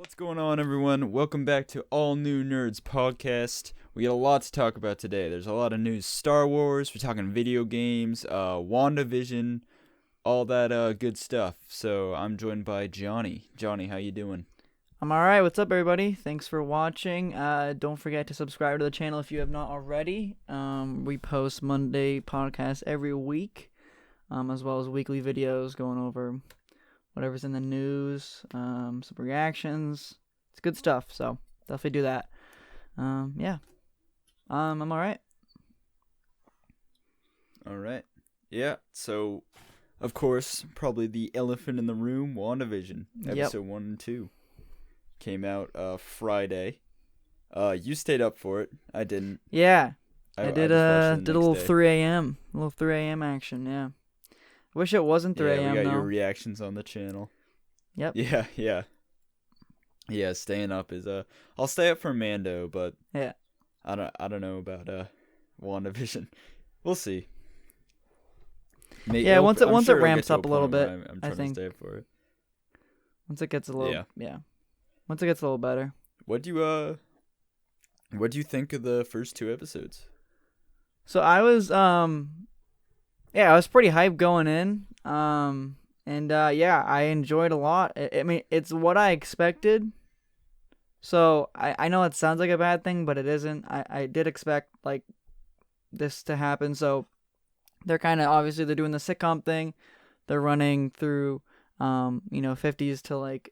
What's going on, everyone? Welcome back to All New Nerds Podcast. We got a lot to talk about today. There's a lot of news. Star Wars, we're talking video games, WandaVision, all that good stuff. So I'm joined by Johnny. Johnny, how you doing? I'm alright. What's up, everybody? Thanks for watching. Don't forget to subscribe to the channel if you have not already. We post Monday podcasts every week, as well as weekly videos going over whatever's in the news, some reactions. It's good stuff, so definitely do that. Yeah. I'm alright. Alright. Yeah, so, of course, probably the elephant in the room, WandaVision, episode 1 and 2. Came out Friday. You stayed up for it. I didn't. Yeah. I did just watched it the a little next day. 3 a.m. A little 3 a.m. action, yeah. Wish it wasn't 3 a.m. we got though. your reactions on the channel. Yep. Yeah, staying up is I'll stay up for Mando, but Yeah. I don't know about WandaVision. We'll see. Yeah, once it I'm sure it'll ramps get to up a little point where bit, I'm I trying think. to stay up for it. Once it gets a little Yeah. Once it gets a little better. What do you think of the first 2 episodes? So I was I was pretty hyped going in. I enjoyed a lot. I mean, it's what I expected. So I know it sounds like a bad thing, but it isn't. I did expect like this to happen. So they're kind of obviously they're doing the sitcom thing. They're running through 50s to like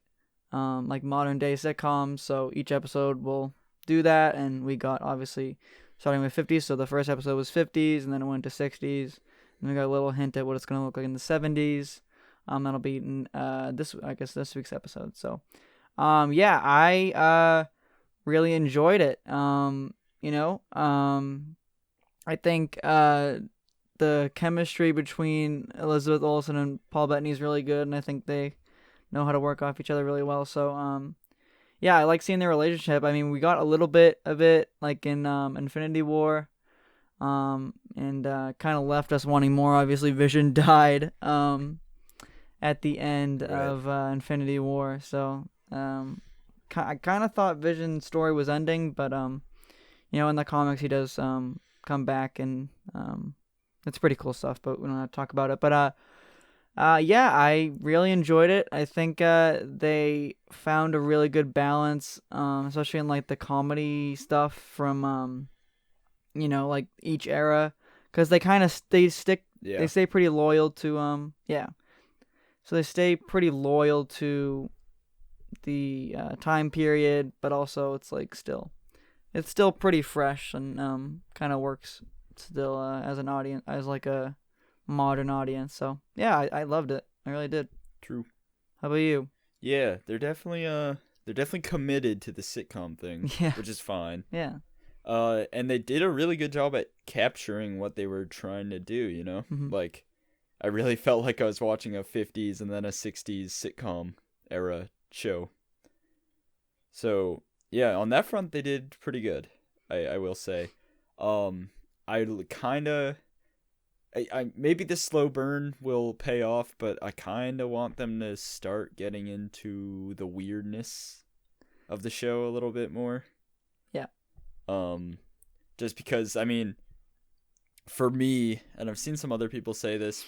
modern day sitcoms. So each episode will do that, and we got obviously starting with 50s. So the first episode was 50s, and then it went to 60s, and we got a little hint at what it's gonna look like in the 70s. That'll be in this week's episode. So, I really enjoyed it. I think the chemistry between Elizabeth Olsen and Paul Bettany is really good, and I think they know how to work off each other really well. So, I like seeing their relationship. I mean, we got a little bit of it like in Infinity War, and kind of left us wanting more. Obviously, Vision died at the end of Infinity War, so I kind of thought Vision's story was ending, but in the comics he does come back, and it's pretty cool stuff. But we don't have to talk about it. But I really enjoyed it. I think they found a really good balance, especially in like the comedy stuff from like each era, because they kind of they stay pretty loyal to So they stay pretty loyal to the time period, but also it's still pretty fresh, and kind of works still as an audience, as like a modern audience. So yeah, I loved it. I really did. True. How about you? Yeah, they're definitely committed to the sitcom thing, which is fine. Yeah. And they did a really good job at capturing what they were trying to do, Mm-hmm. Like, I really felt like I was watching a 50s and then a 60s sitcom era show. So, yeah, on that front, they did pretty good, I will say. I maybe the slow burn will pay off, but I kind of want them to start getting into the weirdness of the show a little bit more. Yeah. Just because, I mean, for me, and I've seen some other people say this,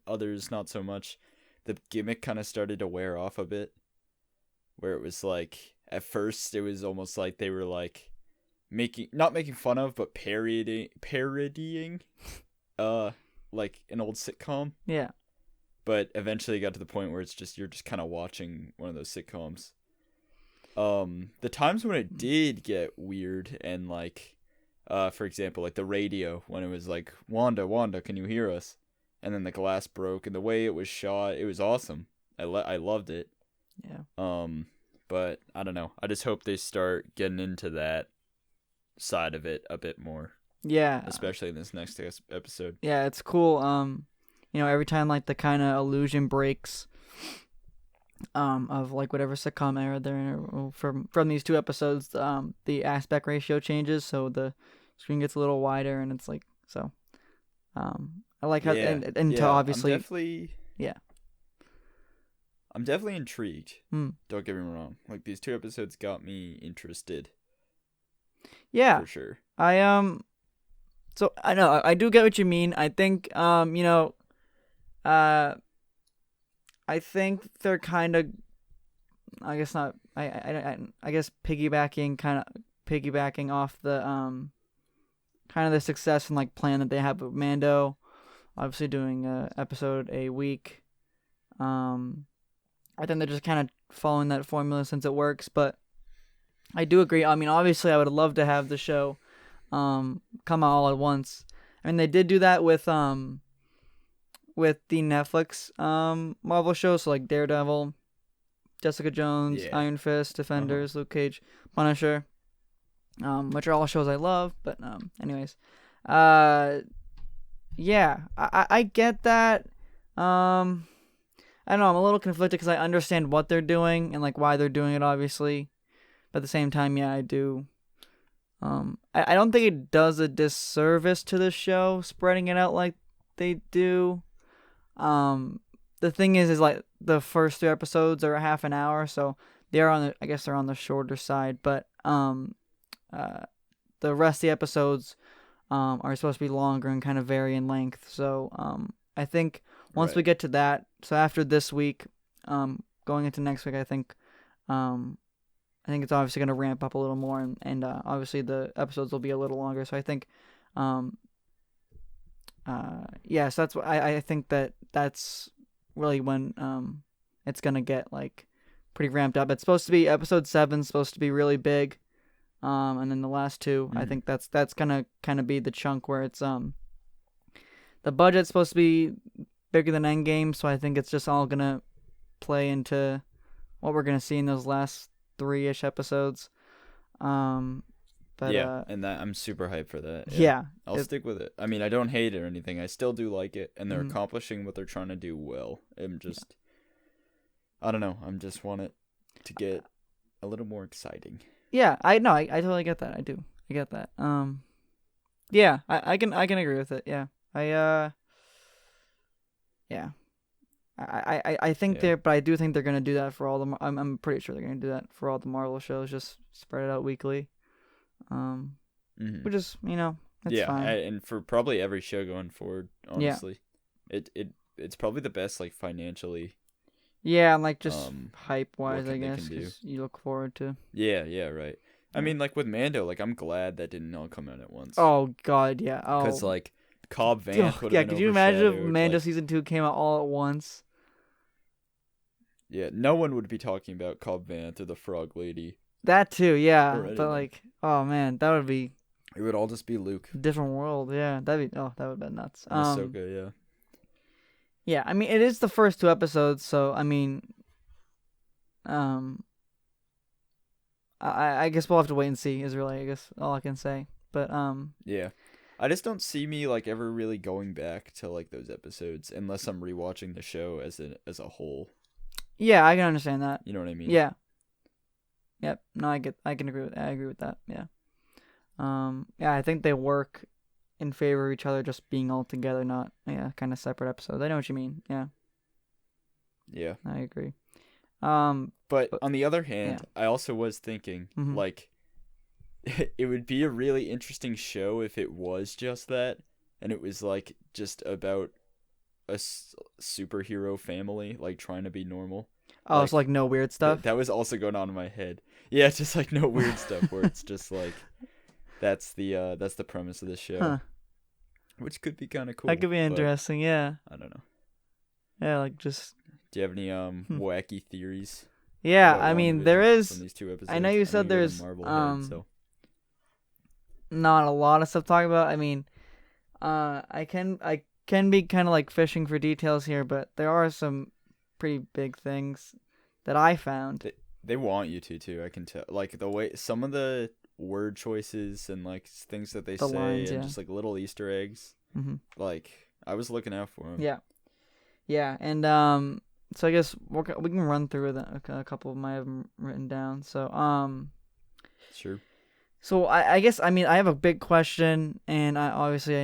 others not so much, the gimmick kind of started to wear off a bit, where it was like, at first it was almost like they were like not making fun of, but parodying like an old sitcom. Yeah. But eventually it got to the point where it's just, you're just kind of watching one of those sitcoms. The times when it did get weird, and like for example, like the radio, when it was like, Wanda, can you hear us? And then the glass broke, and the way it was shot, it was awesome. I loved it. Yeah. But I don't know. I just hope they start getting into that side of it a bit more. Yeah. Especially in this next episode. Yeah, it's cool. Every time like the kind of illusion breaks, of like whatever sitcom era they're in, from these 2 episodes, the aspect ratio changes, so the screen gets a little wider, and it's like, so I like how, and to obviously, I'm definitely, yeah. I'm definitely intrigued. Mm. Don't get me wrong. Like, these 2 episodes got me interested. Yeah. For sure. So I know I do get what you mean. I think I think they're kind of, I guess not. I guess piggybacking off the kind of the success and like plan that they have with Mando, obviously doing a episode a week. I think they're just kind of following that formula since it works. But I do agree. I mean, obviously, I would love to have the show come out all at once. I mean, they did do that with the Netflix Marvel shows, so like Daredevil, Jessica Jones, Yeah. Iron Fist, Defenders, Luke Cage, Punisher, which are all shows I love. But anyways, yeah, I get that. I don't know, I'm a little conflicted because I understand what they're doing and like why they're doing it, obviously. But at the same time, yeah, I do. I don't think it does a disservice to the show spreading it out like they do. The thing is like the first 3 episodes are a half an hour, so they're I guess they're on the shorter side. But the rest of the episodes are supposed to be longer and kind of vary in length. So I think once we get to that, so after this week, going into next week, I think it's obviously going to ramp up a little more, and obviously the episodes will be a little longer. So I think, yes, that's what I think that's really when it's going to get like pretty ramped up. It's supposed to be episode 7, supposed to be really big, and then the last 2, I think that's gonna kind of be the chunk where it's the budget's supposed to be bigger than Endgame, so I think it's just all gonna play into what we're gonna see in those last 3-ish episodes. But yeah, and that I'm super hyped for that. Yeah, I'll stick with it. I mean, I don't hate it or anything. I still do like it, and they're accomplishing what they're trying to do well. I don't know. I'm just want it to get a little more exciting. Yeah, I totally get that. I do. I get that. Yeah, I can agree with it. Yeah, yeah. I think but I do think they're gonna do that for all the. I'm pretty sure they're gonna do that for all the Marvel shows. Just spread it out weekly. Which is it's fine. And for probably every show going forward, honestly, it's probably the best like financially. Yeah, and like just hype wise, I guess, can do. you look forward to. Yeah, right. I mean, like with Mando, like I'm glad that didn't all come out at once. Oh God, yeah. Oh, because like Cobb Vanth would have been could you imagine if overshadowed, Mando like, season 2 came out all at once? Yeah, no one would be talking about Cobb Vanth or the Frog Lady. That too, yeah. But like, oh man, that would be. It would all just be Luke. Different world, yeah. That would have been nuts. Ahsoka, yeah. Yeah, I mean, it is the first 2 episodes, so I mean, I guess we'll have to wait and see. Is really, I guess, all I can say. But yeah, I just don't see me like ever really going back to like those episodes unless I'm rewatching the show as a whole. Yeah, I can understand that. You know what I mean? Yeah. Yep. No, I agree with that. Yeah. Yeah, I think they work in favor of each other, just being all together, not kind of separate episodes. I know what you mean. Yeah. Yeah. I agree. But on the other hand, I also was thinking like it would be a really interesting show if it was just that, and it was like just about a superhero family like trying to be normal. Oh, like, it's like no weird stuff. That was also going on in my head. Yeah, just like no weird stuff where it's just like that's the premise of the show, which could be kind of cool. That could be interesting. Yeah. I don't know. Yeah, like just. Do you have any wacky theories? Yeah, I mean there is. From these 2 episodes? I know you said there's head, so. Not a lot of stuff to talk about. I mean, I can be kind of like fishing for details here, but there are some pretty big things that I found. They want you to too. I can tell. Like the way some of the word choices and like things that they say, lines, and just like little Easter eggs. Like I was looking out for them. Yeah, and so I guess we can run through a couple of them I have written down. So sure. So I guess I mean I have a big question, and I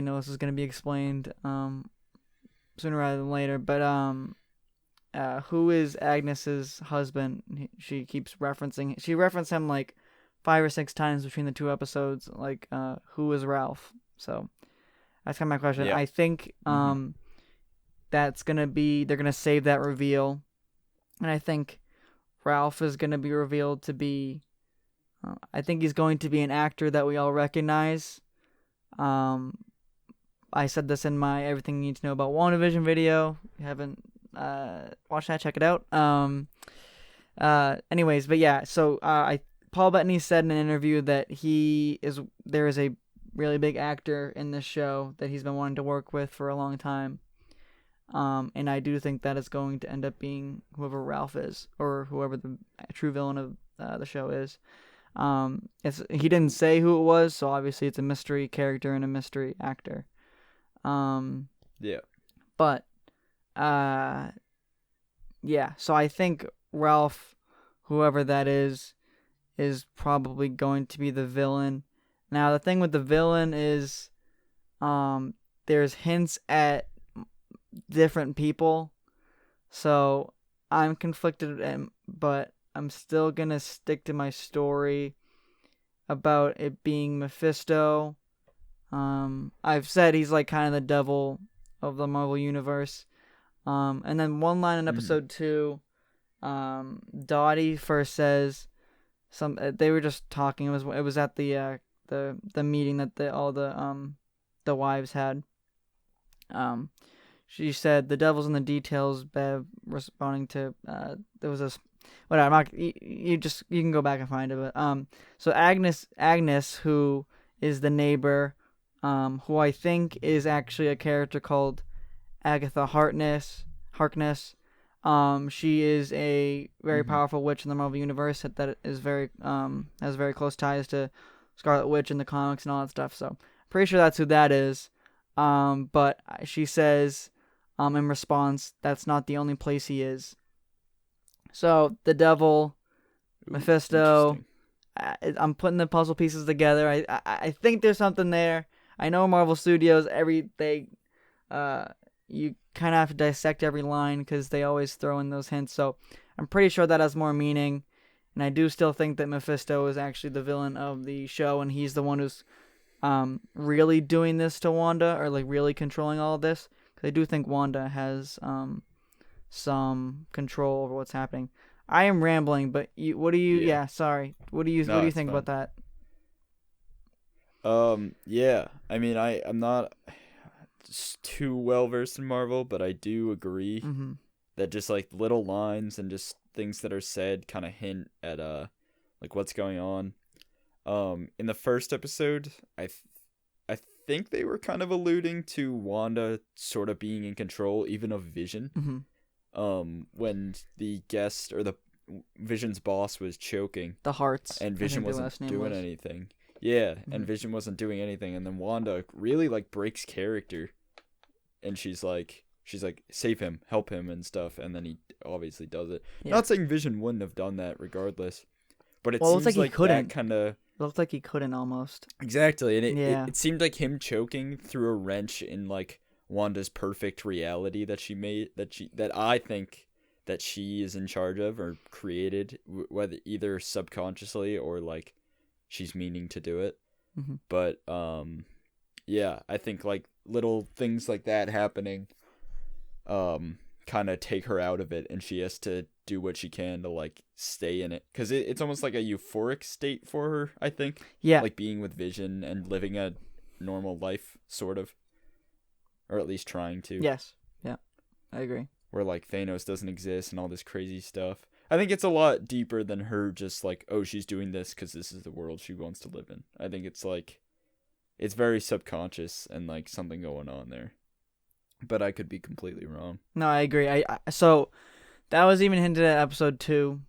know this is gonna be explained sooner rather than later, but who is Agnes's husband? She keeps referencing. She referenced him like 5 or 6 times between the 2 episodes. Like, who is Ralph? So that's kind of my question. Yeah. I think that's gonna be. They're gonna save that reveal, and I think Ralph is gonna be revealed to be. I think he's going to be an actor that we all recognize. I said this in my Everything You Need to Know About WandaVision video. If you haven't watched that, check it out. Anyways, but yeah, so Paul Bettany said in an interview that there is a really big actor in this show that he's been wanting to work with for a long time. And I do think that it's going to end up being whoever Ralph is, or whoever the true villain of the show is. He didn't say who it was, so obviously it's a mystery character and a mystery actor. Yeah. But, yeah, so I think Ralph, whoever that is probably going to be the villain. Now, the thing with the villain is, there's hints at different people, so I'm conflicted, but I'm still gonna stick to my story about it being Mephisto. I've said he's like kind of the devil of the Marvel Universe. And then one line in episode 2, Dottie first says they were just talking. It was at the meeting that all the wives had. She said the devil's in the details. Bev responding to there was this. Whatever. I'm not, you can go back and find it. But so Agnes, who is the neighbor, who I think is actually a character called Agatha Harkness. She is a very powerful witch in the Marvel Universe that is has very close ties to Scarlet Witch in the comics and all that stuff. So pretty sure that's who that is. But she says, in response, that's not the only place he is. So the devil, Mephisto. I'm putting the puzzle pieces together. I think there's something there. I know Marvel Studios, you kind of have to dissect every line because they always throw in those hints. So I'm pretty sure that has more meaning. And I do still think that Mephisto is actually the villain of the show, and he's the one who's really doing this to Wanda, or like really controlling all of this. Because I do think Wanda has some control over what's happening. I am rambling, but what do you? Yeah, sorry. What do you think about that? Yeah. I mean, I'm not too well versed in Marvel, but I do agree that just like little lines and just things that are said kind of hint at like what's going on. In the first episode, I think they were kind of alluding to Wanda sort of being in control even of Vision. When the guest or the Vision's boss was choking the hearts, and Vision wasn't doing anything. Yeah, and Vision wasn't doing anything, and then Wanda really like breaks character, and she's like save him, help him and stuff, and then he obviously does it. Yeah. Not saying Vision wouldn't have done that regardless, but it seems like he couldn't. It looked like he couldn't almost. Exactly, and it seemed like him choking threw a wrench in like Wanda's perfect reality that she made, that I think that she is in charge of or created, whether either subconsciously or like she's meaning to do it. But yeah, I think like little things like that happening kind of take her out of it, and she has to do what she can to like stay in it, because it's almost like a euphoric state for her, I think. Yeah, like being with Vision and living a normal life, sort of. Or at least trying to. Yes. Yeah. I agree. Where like Thanos doesn't exist and all this crazy stuff. I think it's a lot deeper than her just like, oh, she's doing this because this is the world she wants to live in. I think it's like, it's very subconscious and like something going on there. But I could be completely wrong. No, I agree. So that was even hinted at episode 2,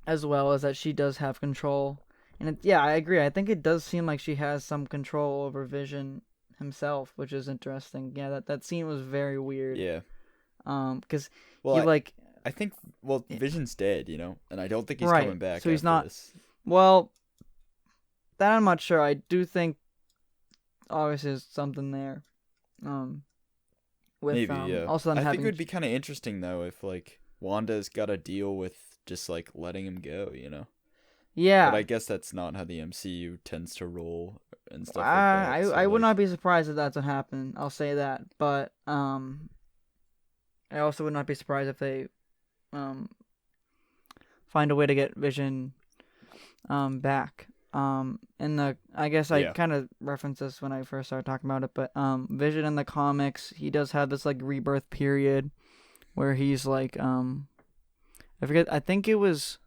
as well as that she does have control. And I agree. I think it does seem like she has some control over Vision himself, which is interesting. Yeah, that scene was very weird. Yeah. Because I think Vision's dead, and I don't think he's coming back. So he's not. This. Well, that I'm not sure. I do think obviously there's something there. with Maybe, yeah. also them I having think it would be kind of interesting though if like Wanda's got to deal with just like letting him go, you know. But yeah. I guess that's not how the MCU tends to roll and stuff like I that. So I would like, not be surprised if that's what happened. I'll say that, but I also would not be surprised if they um find a way to get Vision back. In the I guess I yeah. kind of referenced this when I first started talking about it, but Vision in the comics, he does have this like rebirth period where he's like I forget, I think it was,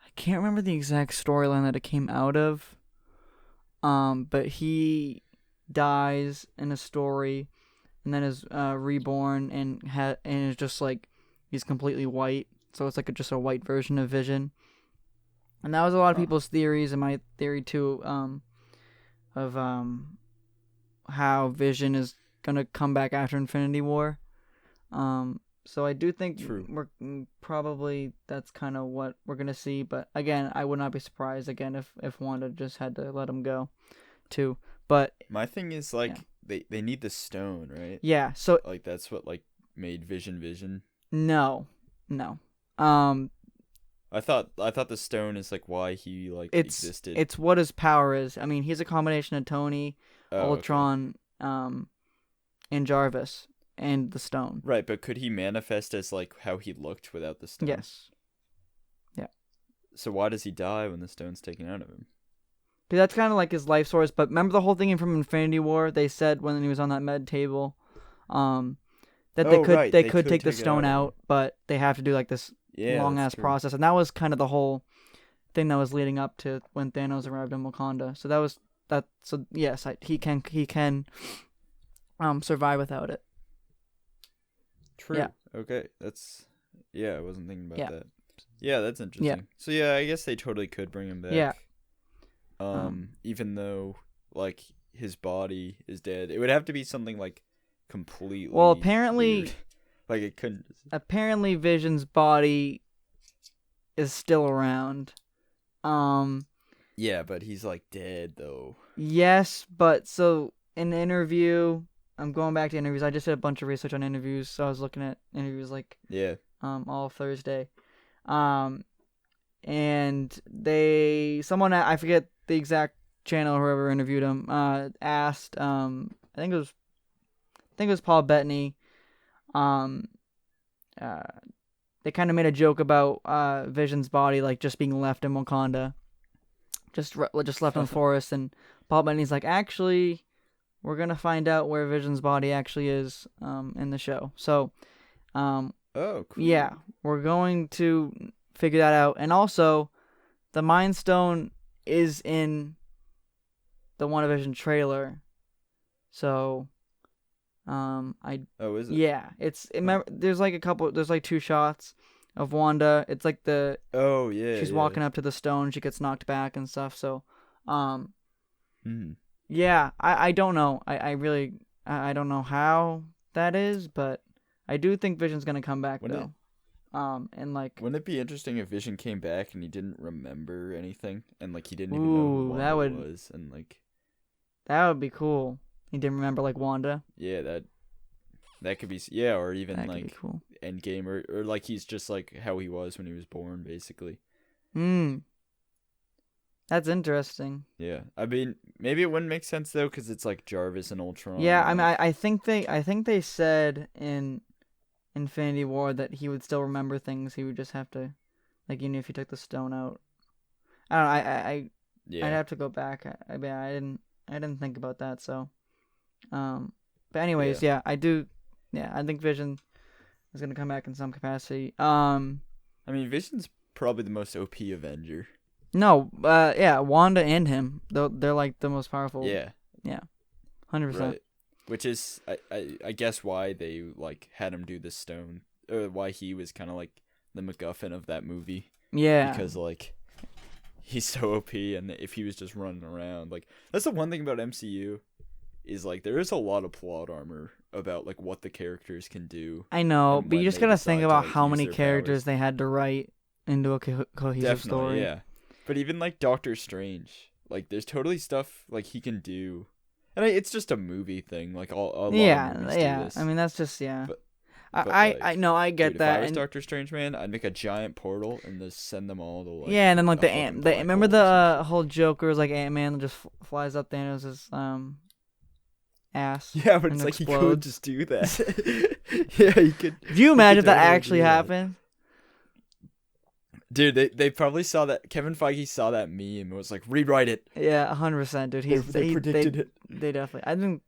I can't remember the exact storyline that it came out of. But he dies in a story and then is reborn and is just like he's completely white. So it's like just a white version of Vision. And that was a lot of people's theories, and my theory too, of how Vision is gonna come back after Infinity War. So I do think we're probably that's kind of what we're gonna see. But again, I would not be surprised again if Wanda just had to let him go, too. But my thing is like they need the stone, right? Yeah. So like that's what like made Vision. No. I thought the stone is like why he like existed. It's what his power is. I mean, he's a combination of Tony, Ultron, and Jarvis, and the stone. Right, but could he manifest as like how he looked without the stone? Yes. Yeah. So why does he die when the stone's taken out of him? Dude, that's kind of like his life source. But remember the whole thing from Infinity War? They said when he was on that med table, that they could take the stone out, but they have to do like this long ass process, and that was kind of the whole thing that was leading up to when Thanos arrived in Wakanda. So that was that. So yes, he can survive without it. True. Yeah. Okay, that's I wasn't thinking about Yeah. that. Yeah, that's interesting. Yeah. So yeah, I guess they totally could bring him back. Yeah. Even though like his body is dead, it would have to be something like completely. Well, apparently, weird. Like it couldn't. Apparently, Vision's body is still around. Yeah, but he's like dead though. Yes, but so in the interview, I'm going back to interviews. I just did a bunch of research on interviews, so I was looking at interviews like all Thursday. And someone, I forget the exact channel, whoever interviewed him, asked, I think it was Paul Bettany. They kind of made a joke about Vision's body like just being left in Wakanda, just left in the forest, and Paul Bettany's like, actually, we're gonna find out where Vision's body actually is in the show. So, oh, cool. Yeah, we're going to figure that out, and also, the Mind Stone is in the WandaVision trailer, so. Is it? Yeah, there's like 2 shots of Wanda. It's like she's walking up to the stone, she gets knocked back and stuff. So, yeah, I don't know. I really don't know how that is, but I do think Vision's gonna come back though. And like, wouldn't it be interesting if Vision came back and he didn't remember anything, and like he didn't even know who Wanda was, and like that would be cool. He didn't remember like Wanda. Yeah, that could be or even that like could be cool. Endgame or like he's just like how he was when he was born, basically. That's interesting. Yeah, I mean maybe it wouldn't make sense though because it's like Jarvis and Ultron. Yeah, I mean I think they said in Infinity War that he would still remember things. He would just have to, like, if he took the stone out. I don't know. I'd have to go back. I didn't think about that. So. But anyways, I do. Yeah, I think Vision is gonna come back in some capacity. I mean, Vision's probably the most OP Avenger. No, Wanda and him, they're like the most powerful. Yeah. 100%. Right. Which is, I guess, why they like had him do the stone, or why he was kind of like the MacGuffin of that movie. Yeah. Because like, he's so OP, and if he was just running around, like that's the one thing about MCU. Is like there is a lot of plot armor about like what the characters can do. I know, but you just gotta think about how many characters powers. They had to write into a cohesive story. Yeah. But even like Doctor Strange, like there's totally stuff like he can do And it's just a movie thing. Like all a lot of movies do this. I mean, that's just But I know, I get dude, that. If I was and, Doctor Strange, man, I'd make a giant portal and just send them all to like. yeah, and then like a fucking black remember hole or some the whole joke where it was like Ant-Man just flies up Thanos' ass. Yeah, but and it's like explodes. he could just do that. Yeah, he could. Could you imagine if that totally actually do that. happened? Dude, they probably saw that. Kevin Feige saw that meme and was like, rewrite it. Yeah, 100%, dude. They predicted it. They definitely. I think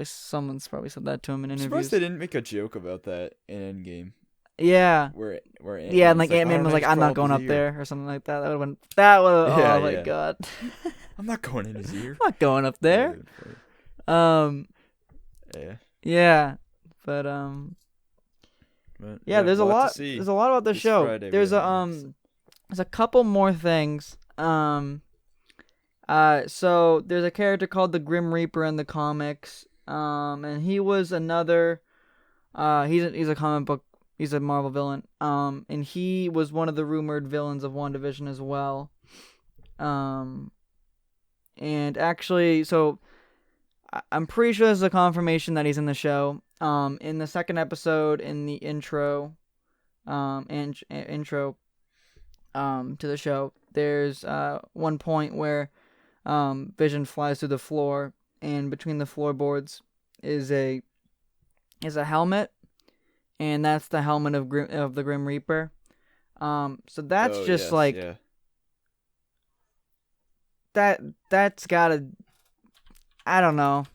someone's probably said that to him in I'm interviews. surprised they didn't make a joke about that in Endgame. Yeah. Where Yeah, and like Ant-Man's Ant-Man was like, "I I'm don't not going know, up his ear." there or something like that. That would have. Yeah, Oh my yeah. god. I'm not going in his ear. I'm not going up there. Yeah. Yeah, but But, yeah, there's a we'll have lot. to see There's a lot about the this show. Friday There's what a happens. there's a couple more things. So there's a character called the Grim Reaper in the comics. And he was another. He's a comic book. He's a Marvel villain. And he was one of the rumored villains of WandaVision as well. And actually, so I'm pretty sure this is a confirmation that he's in the show. In the second episode, in the intro, intro to the show, there's one point where Vision flies through the floor, and between the floorboards is a helmet, and that's the helmet of the Grim Reaper. So that's just yes, like yeah. that's gotta. I don't know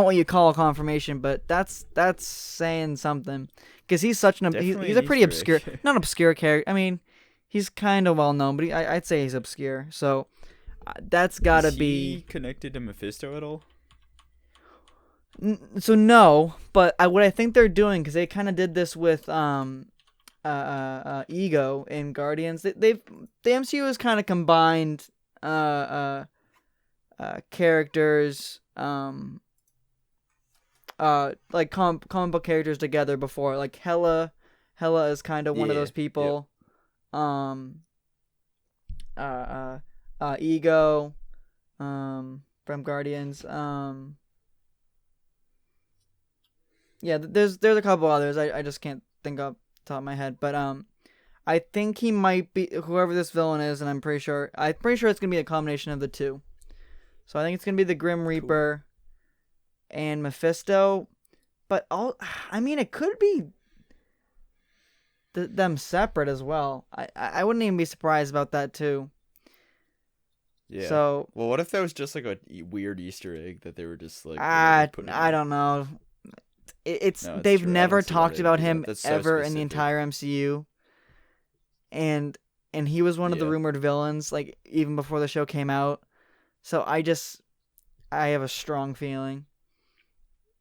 what you call a confirmation, but that's saying something, because he's such an Definitely he's an a pretty Easter obscure, egg. not obscure character. I mean, he's kind of well known, but I'd say he's obscure. So that's gotta Is be. he connected to Mephisto at all? So no, but what I think they're doing, because they kind of did this with Ego in Guardians. The MCU has kind of combined characters like comic book characters together before. Like Hela is kind of one of Yeah, those people. Ego from Guardians. Yeah, there's a couple others. I just can't think off the top of my head, but I think he might be whoever this villain is, and I'm pretty sure it's gonna be a combination of the two. So I think it's gonna be the Grim Reaper and Mephisto, but it could be them separate as well. I wouldn't even be surprised about that too. Yeah. So well, what if that was just like a weird Easter egg that they were just like? I putting don't know. It's No, it's they've true. I never don't see why talked they'd about do that. him That's so ever in the specific. entire MCU. And he was one of the Yeah. rumored villains, like even before the show came out. So I have a strong feeling.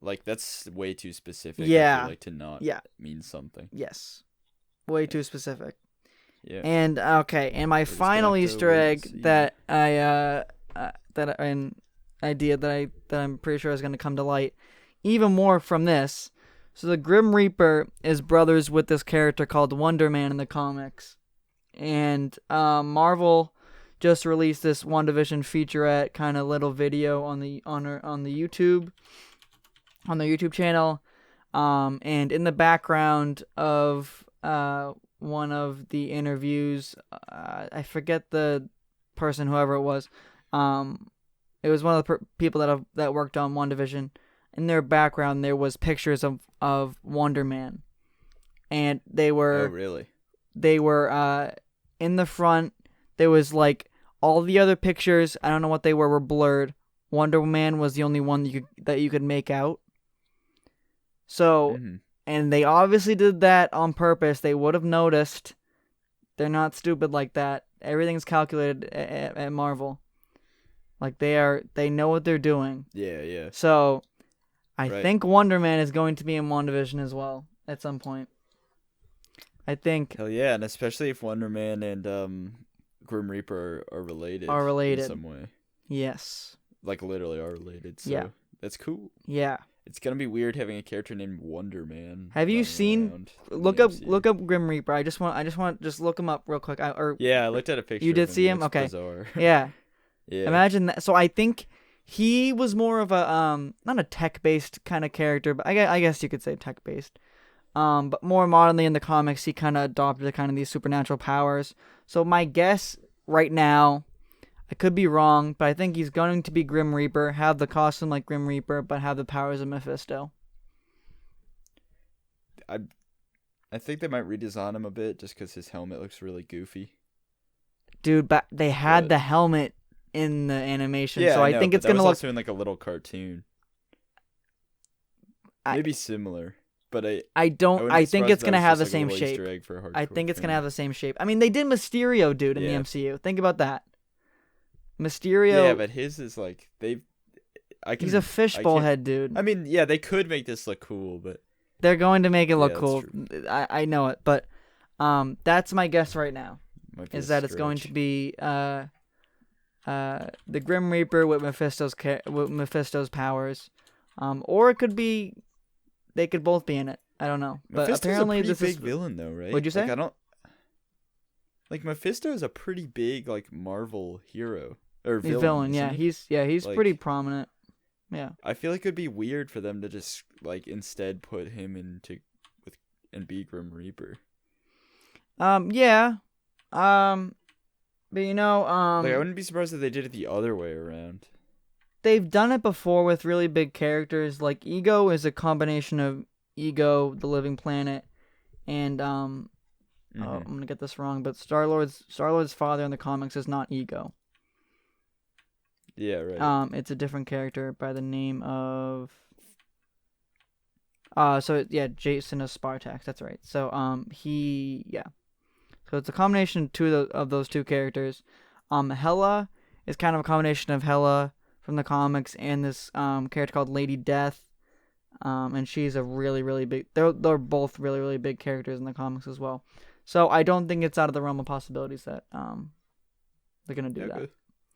Like that's way too specific. I Yeah. feel like to not mean something. Yes. Way too specific. Yeah. And okay, and my just gonna final have to Easter wait and egg see. that an idea that I'm pretty sure is going to come to light even more from this. So the Grim Reaper is brothers with this character called Wonder Man in the comics. And Marvel just released this WandaVision featurette kind of little video on the YouTube on their YouTube channel. And in the background of one of the interviews, I forget the person, whoever it was. It was one of the people that worked on WandaVision. In their background, there was pictures of Wonder Man, and they were. Oh really? They were in the front. There was like all the other pictures. I don't know what they were blurred. Wonder Man was the only one that you could make out. So, Mhm. and they obviously did that on purpose. They would have noticed. They're not stupid like that. Everything's calculated at Marvel. Like they know what they're doing. Yeah, yeah. So, I Right. think Wonder Man is going to be in WandaVision as well at some point. I think Hell yeah, and especially if Wonder Man and Grim Reaper are related. Are related. in some way. yes. Like literally are related. So Yeah. that's cool. Yeah. It's gonna be weird having a character named Wonder Man. Have you running seen- around in Look the up MCU. Grim Reaper. I just want look him up real quick. Yeah, I looked at a picture. You did of see He him? looks Okay. Bizarre. Yeah. Yeah. Imagine that. So I think he was more of a not a tech-based kind of character, but I guess you could say tech-based. But more modernly in the comics, he kind of adopted kind of these supernatural powers. So my guess right now, I could be wrong, but I think he's going to be Grim Reaper, have the costume like Grim Reaper, but have the powers of Mephisto. I think they might redesign him a bit just because his helmet looks really goofy. Dude, but they had the helmet in the animation, yeah, so I know, think but it's gonna look also in like a little cartoon. Maybe similar, but I think it's gonna have the same shape. I think it's gonna have the same shape. I mean, they did Mysterio, dude, in the MCU. Think about that. Mysterio. Yeah, but his is like he's a fishbowl head, dude. I mean, yeah, they could make this look cool, but they're going to make it look cool. True. I know it, but that's my guess right now. Is that it's going to be the Grim Reaper with Mephisto's powers, or it could be they could both be in it. I don't know, but Mephisto's apparently a pretty this big is villain though, right? What'd you say? Like Mephisto is a pretty big like Marvel hero or villain. Yeah, he's like, pretty prominent. Yeah, I feel like it'd be weird for them to just like instead put him and be Grim Reaper. Yeah. But you know, like I wouldn't be surprised if they did it the other way around. They've done it before with really big characters. Like Ego is a combination of Ego, the Living Planet, and I'm gonna get this wrong, but Star-Lord's father in the comics is not Ego. Yeah, right. It's a different character by the name of Jason of Spartax. That's right. So So it's a combination of those two characters. Hela is kind of a combination of Hela from the comics and this character called Lady Death. And she's a really, really big... They're both really, really big characters in the comics as well. So I don't think it's out of the realm of possibilities that they're going to do that.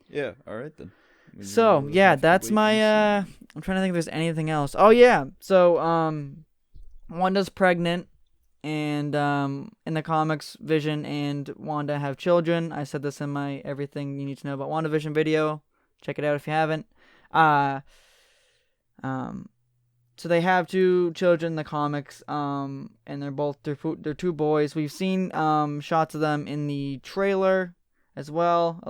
Yeah, all right then. So, yeah, that's my... I'm trying to think if there's anything else. Oh, yeah. So, Wanda's pregnant. And in the comics, Vision and Wanda have children. I said this in my Everything You Need to Know About WandaVision video. Check it out if you haven't. So they have two children in the comics, and they're two boys. We've seen shots of them in the trailer as well.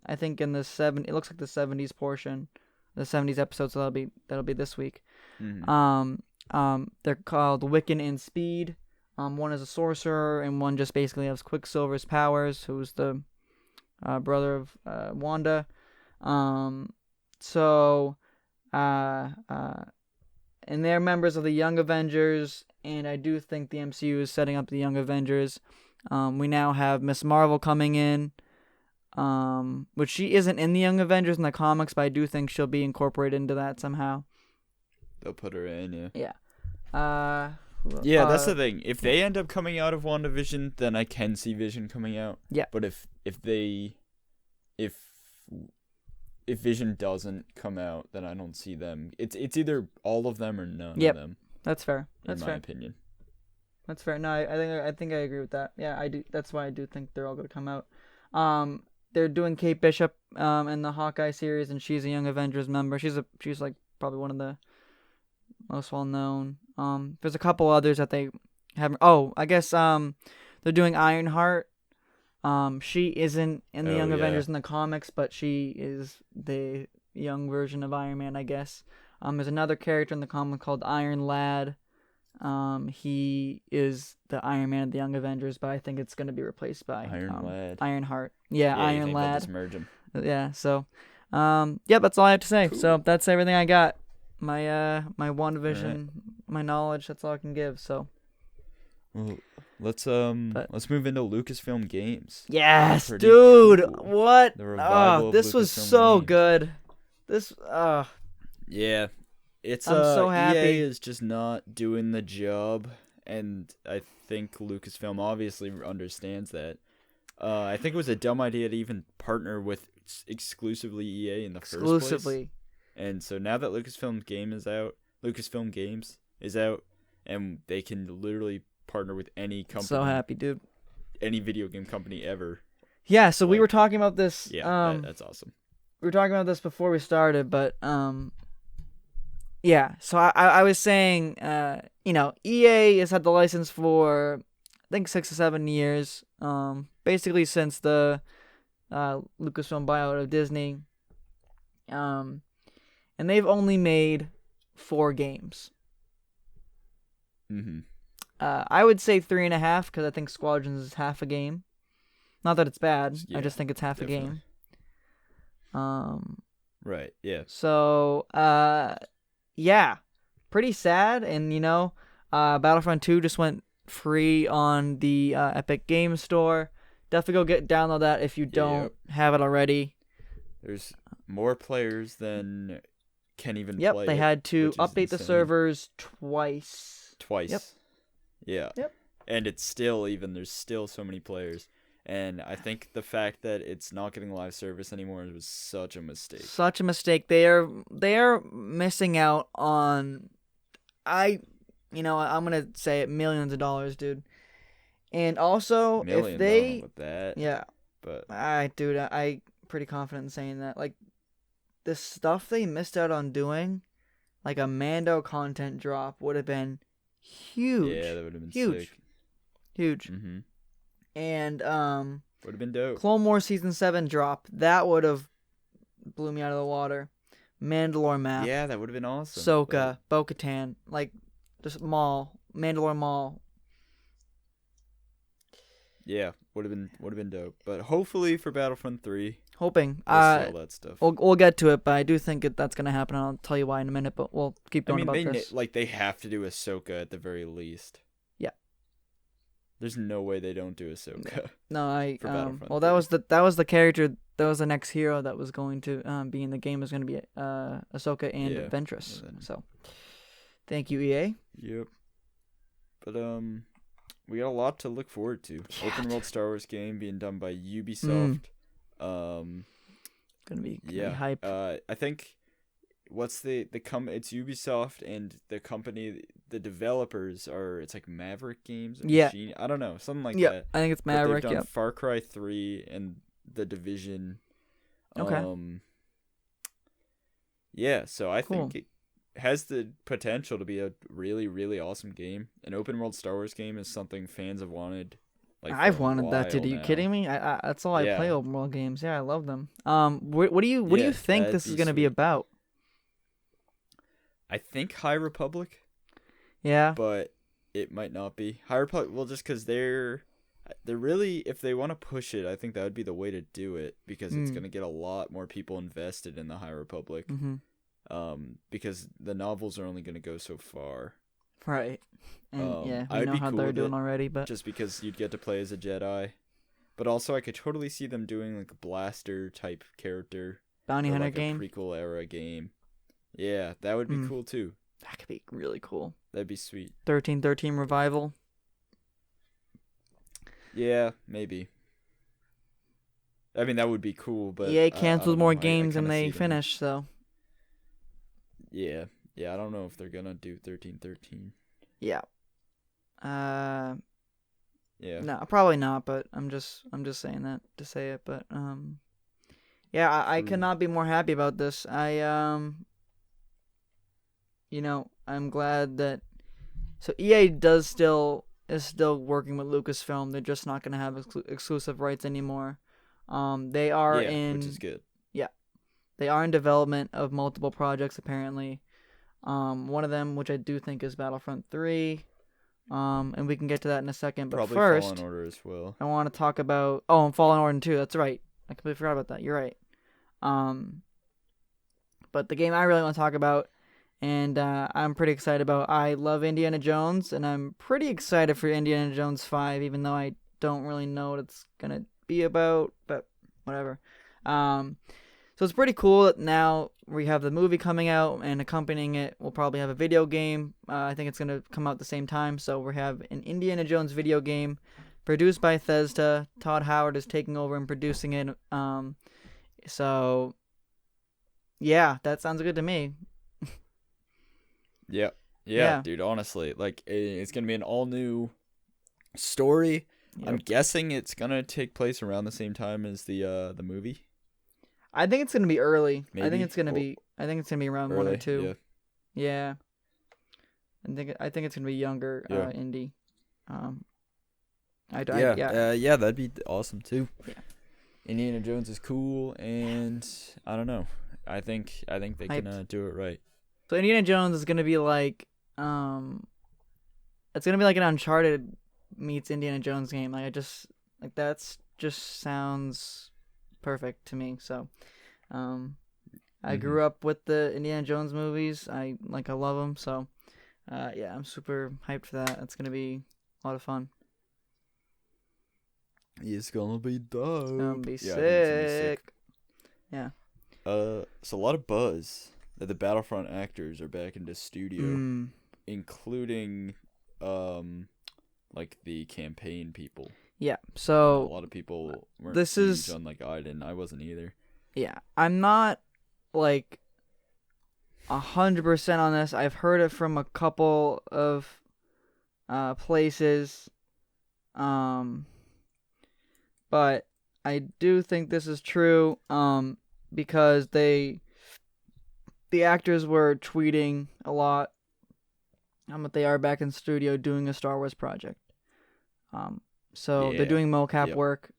I think in it looks like the 70s portion, the 70s episode. So that'll be this week. Mm-hmm. They're called Wiccan and Speed. One is a sorcerer, and one just basically has Quicksilver's powers, who's the brother of Wanda. And they're members of the Young Avengers, and I do think the MCU is setting up the Young Avengers. We now have Miss Marvel coming in, which she isn't in the Young Avengers in the comics, but I do think she'll be incorporated into that somehow. They'll put her in, yeah. Yeah. Yeah, that's the thing. If they end up coming out of WandaVision, then I can see Vision coming out. Yeah. But if Vision doesn't come out, then I don't see them. It's either all of them or none of them. That's fair. That's in fair. my opinion. That's fair. No, I think I agree with that. Yeah, I do. That's why I do think they're all going to come out. They're doing Kate Bishop in the Hawkeye series, and she's a Young Avengers member. She's like probably one of the most well known. There's a couple others that they haven't. Oh, I guess they're doing Ironheart. She isn't in the Young Avengers in the comics, but she is the young version of Iron Man, I guess. There's another character in the comic called Iron Lad. He is the Iron Man of the Young Avengers, but I think it's going to be replaced by Ironheart. Yeah, Iron Lad. Just merge them. Yeah. So, that's all I have to say. Cool. So that's everything I got. My WandaVision, my knowledge. That's all I can give. So. Well, let's move into Lucasfilm games. Yes, dude. Cool. What? The revival of this was Lucasfilm so games. good. This Yeah. It's I'm so happy. EA is just not doing the job, and I think Lucasfilm obviously understands that. I think it was a dumb idea to even partner with exclusively EA in the first place. And so now that Lucasfilm Games is out, and they can literally partner with any company. So happy, dude. Any video game company ever. Yeah, so we were talking about this. Yeah, that's awesome. were talking about this before we started, but yeah. So I was saying, EA has had the license for I think 6 or 7 years, basically since the Lucasfilm buyout of Disney, and they've only made 4 games. Mm-hmm. I would say 3.5 because I think Squadrons is half a game. Not that it's bad. Yeah, I just think it's half definitely. a game. Right. Yeah. So, yeah, pretty sad. And Battlefront 2 just went free on the Epic Games Store. Definitely go download that if you don't have it already. There's more players than can even Yep, play they it, had to which is update the insane. servers twice. Yep. Yeah. Yep. And it's there's still so many players. And I think the fact that it's not getting live service anymore was such a mistake. Such a mistake. They are missing out on I'm gonna say it, millions of dollars, dude. And also if they I don't know about that. Yeah. But I pretty confident in saying that. Like the stuff they missed out on doing, like a Mando content drop would have been huge. Yeah, that would have been huge. sick. Huge. Mm-hmm. And would have been dope. Clone Wars Season 7 drop. That would have blew me out of the water. Mandalore map. Yeah, that would have been awesome. Ahsoka, Bo-Katan, like just Mandalore Mall. Yeah, would have been dope. But hopefully for Battlefront 3, hoping we'll see all that stuff. We'll get to it, but I do think that's gonna happen. I'll tell you why in a minute, but we'll keep going about this. They have to do Ahsoka at the very least. Yeah. There's no way they don't do Ahsoka. No, for Battlefront well, 3. that was the character. That was the next hero that was going to be in the game. Was going to be Ahsoka and Ventress. So, thank you, EA. Yep. But we got a lot to look forward to. Yeah, Open world Star Wars game being done by Ubisoft. Gonna be hype. I think it's Ubisoft, and the company, the developers it's like Maverick Games. Machine, I don't know, something like that. I think it's Maverick. They've done Far Cry 3 and The Division. Okay. Yeah, so I think it has the potential to be a really, really awesome game. An open world Star Wars game is something fans have wanted. I've wanted that too. Are you kidding me? That's all I play open world games. Yeah, I love them. What do you think this is gonna be about? I think High Republic. Yeah. But it might not be High Republic. Well, just because they're really, if they want to push it, I think that would be the way to do it, because it's gonna get a lot more people invested in the High Republic. Mm-hmm. Because the novels are only gonna go so far. Right. And we know how they're doing already, but just because you'd get to play as a Jedi. But also I could totally see them doing like a blaster type character. Bounty Hunter like game. A prequel era game. Yeah, that would be cool too. That could be really cool. That'd be sweet. 1313 revival. Yeah, maybe. I mean, that would be cool, but EA canceled more games than they finished, so. Yeah, I don't know if they're gonna do 1313. Yeah. Yeah. No, probably not. But I'm just saying that to say it. But yeah, I cannot be more happy about this. I'm glad that. So EA is still working with Lucasfilm. They're just not gonna have exclusive rights anymore. They are which is good. Yeah, they are in development of multiple projects apparently. One of them, which I do think is Battlefront 3. And we can get to that in a second. But probably first, Fallen Order as well. I want to talk about and Fallen Order 2. That's right. I completely forgot about that. You're right. But the game I really want to talk about, and I'm pretty excited about. I love Indiana Jones, and I'm pretty excited for Indiana Jones 5, even though I don't really know what it's gonna be about. But whatever. So it's pretty cool that now we have the movie coming out, and accompanying it, we'll probably have a video game. I think it's going to come out at the same time. So we have an Indiana Jones video game produced by Bethesda. Todd Howard is taking over and producing it. So, yeah, that sounds good to me. Yeah, dude, honestly. Like, it's going to be an all-new story. Yep. I'm guessing it's going to take place around the same time as the movie. I think it's gonna be early. I think Maybe. it's gonna be. I think it's gonna be around 1 or Early, 2. Yeah. I think it's gonna be younger. Yeah. Indie. Yeah, that'd be awesome too. Yeah. Indiana Jones is cool, and I don't know. I think they can do it right. So Indiana Jones is gonna be like, it's gonna be like an Uncharted meets Indiana Jones game. That's just sounds perfect to me. So, I grew up with the Indiana Jones movies. I love them. So, yeah, I'm super hyped for that. It's gonna be a lot of fun. It's gonna be dope. It's gonna be Yeah, I think it's gonna be sick. Yeah. So a lot of buzz that the Battlefront actors are back in the studio, including like the campaign people. Yeah. So a lot of people weren't this huge is on like Iden. I wasn't either. Yeah, I'm not like 100% on this. I've heard it from a couple of places, but I do think this is true. Because the actors were tweeting a lot. But they are back in studio doing a Star Wars project. So they're doing mocap work.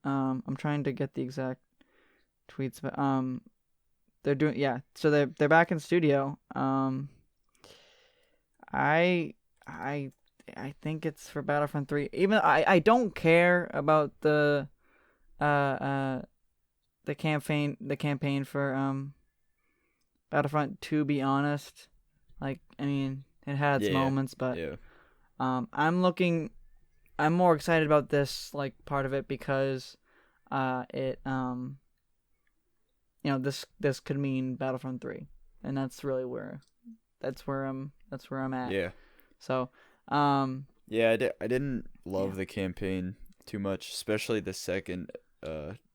I'm trying to get the exact tweets, but they're doing so they're back in studio. I think it's for Battlefront 3. Even I don't care about the campaign for Battlefront, to be honest. Like, I mean, it had its moments, but I'm more excited about this like part of it because it this could mean Battlefront 3, and that's really where I'm at. Yeah. So, I didn't love the campaign too much, especially the second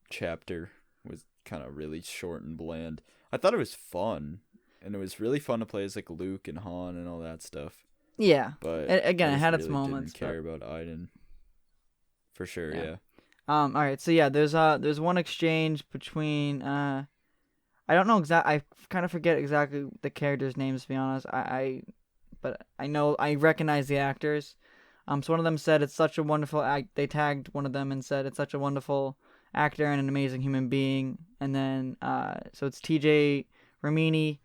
chapter was kind of really short and bland. I thought it was fun, and it was really fun to play as like Luke and Han and all that stuff. Yeah, but again, it had really its moments. Didn't care about Iden. For sure, yeah. All right, so yeah, there's one exchange between I don't know I kind of forget exactly the characters' names, to be honest. But I recognize the actors. So one of them said it's such a wonderful act. They tagged one of them and said it's such a wonderful actor and an amazing human being. And then so it's TJ Ramini.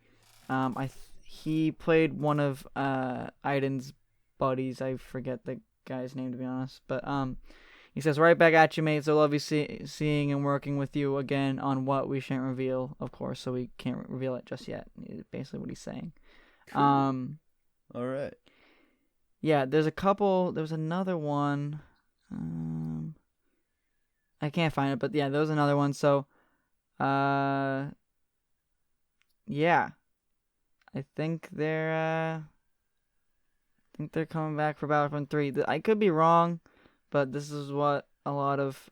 He played one of Iden's buddies. I forget the guy's name, to be honest. But he says, "Right back at you, mate. So love you seeing and working with you again on what we shan't reveal, of course. So we can't reveal it just yet." Is basically what he's saying. Cool. All right. Yeah, there was another one. I can't find it, but yeah, there was another one. So, yeah, I think they're coming back for Battlefront 3. I could be wrong, but this is what a lot of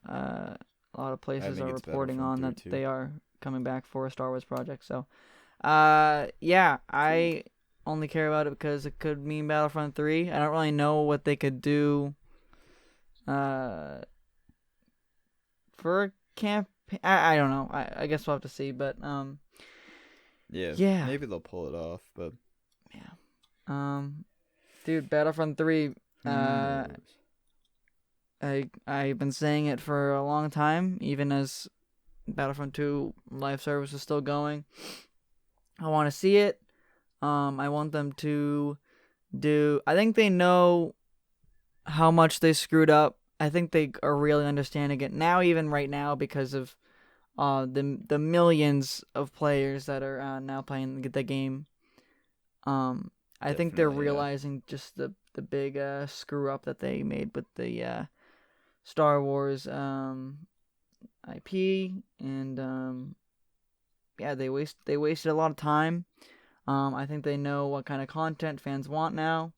places are reporting on, that they are coming back for a Star Wars project. So, yeah, I only care about it because it could mean Battlefront 3. I don't really know what they could do for a campaign. I don't know. I guess we'll have to see, but yeah, maybe they'll pull it off, but yeah. Dude, Battlefront 3, I've been saying it for a long time, even as Battlefront 2 live service is still going. I want to see it. I want them to do. I think they know how much they screwed up. I think they are really understanding it now, even right now, because of the millions of players that are now playing the game. I think they're realizing just the big screw up that they made with the Star Wars IP, and they wasted a lot of time. I think they know what kind of content fans want now.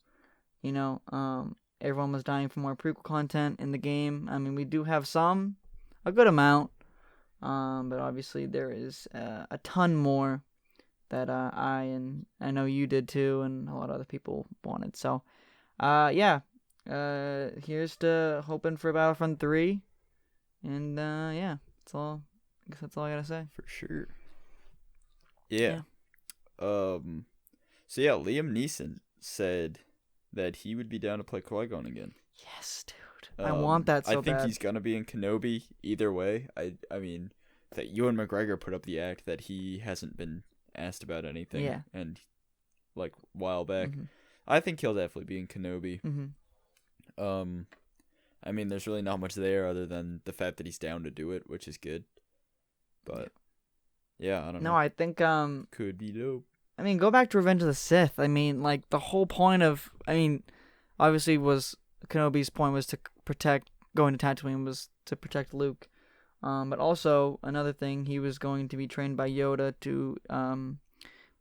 Everyone was dying for more prequel content in the game. I mean, we do have a good amount, but obviously there is a ton more that I know you did too, and a lot of other people wanted. So, here's to hoping for Battlefront 3, and that's all I guess that's all I gotta say. For sure. Yeah. So yeah, Liam Neeson said that he would be down to play Qui-Gon again. Yes, dude. I want that so bad. I think bad. he's gonna be in Kenobi either way. I mean, that Ewan McGregor put up the act that he hasn't been asked about anything. Yeah. And like a while back, Mm-hmm. I think he'll definitely be in Kenobi. Mm-hmm. I mean, there's really not much there other than the fact that he's down to do it, which is good. But yeah, I don't know. No, I think Could be dope. I mean, go back to Revenge of the Sith. I mean, like the whole point of obviously was Kenobi's point was to protect going to Tatooine was to protect Luke. But also another thing, he was going to be trained by Yoda to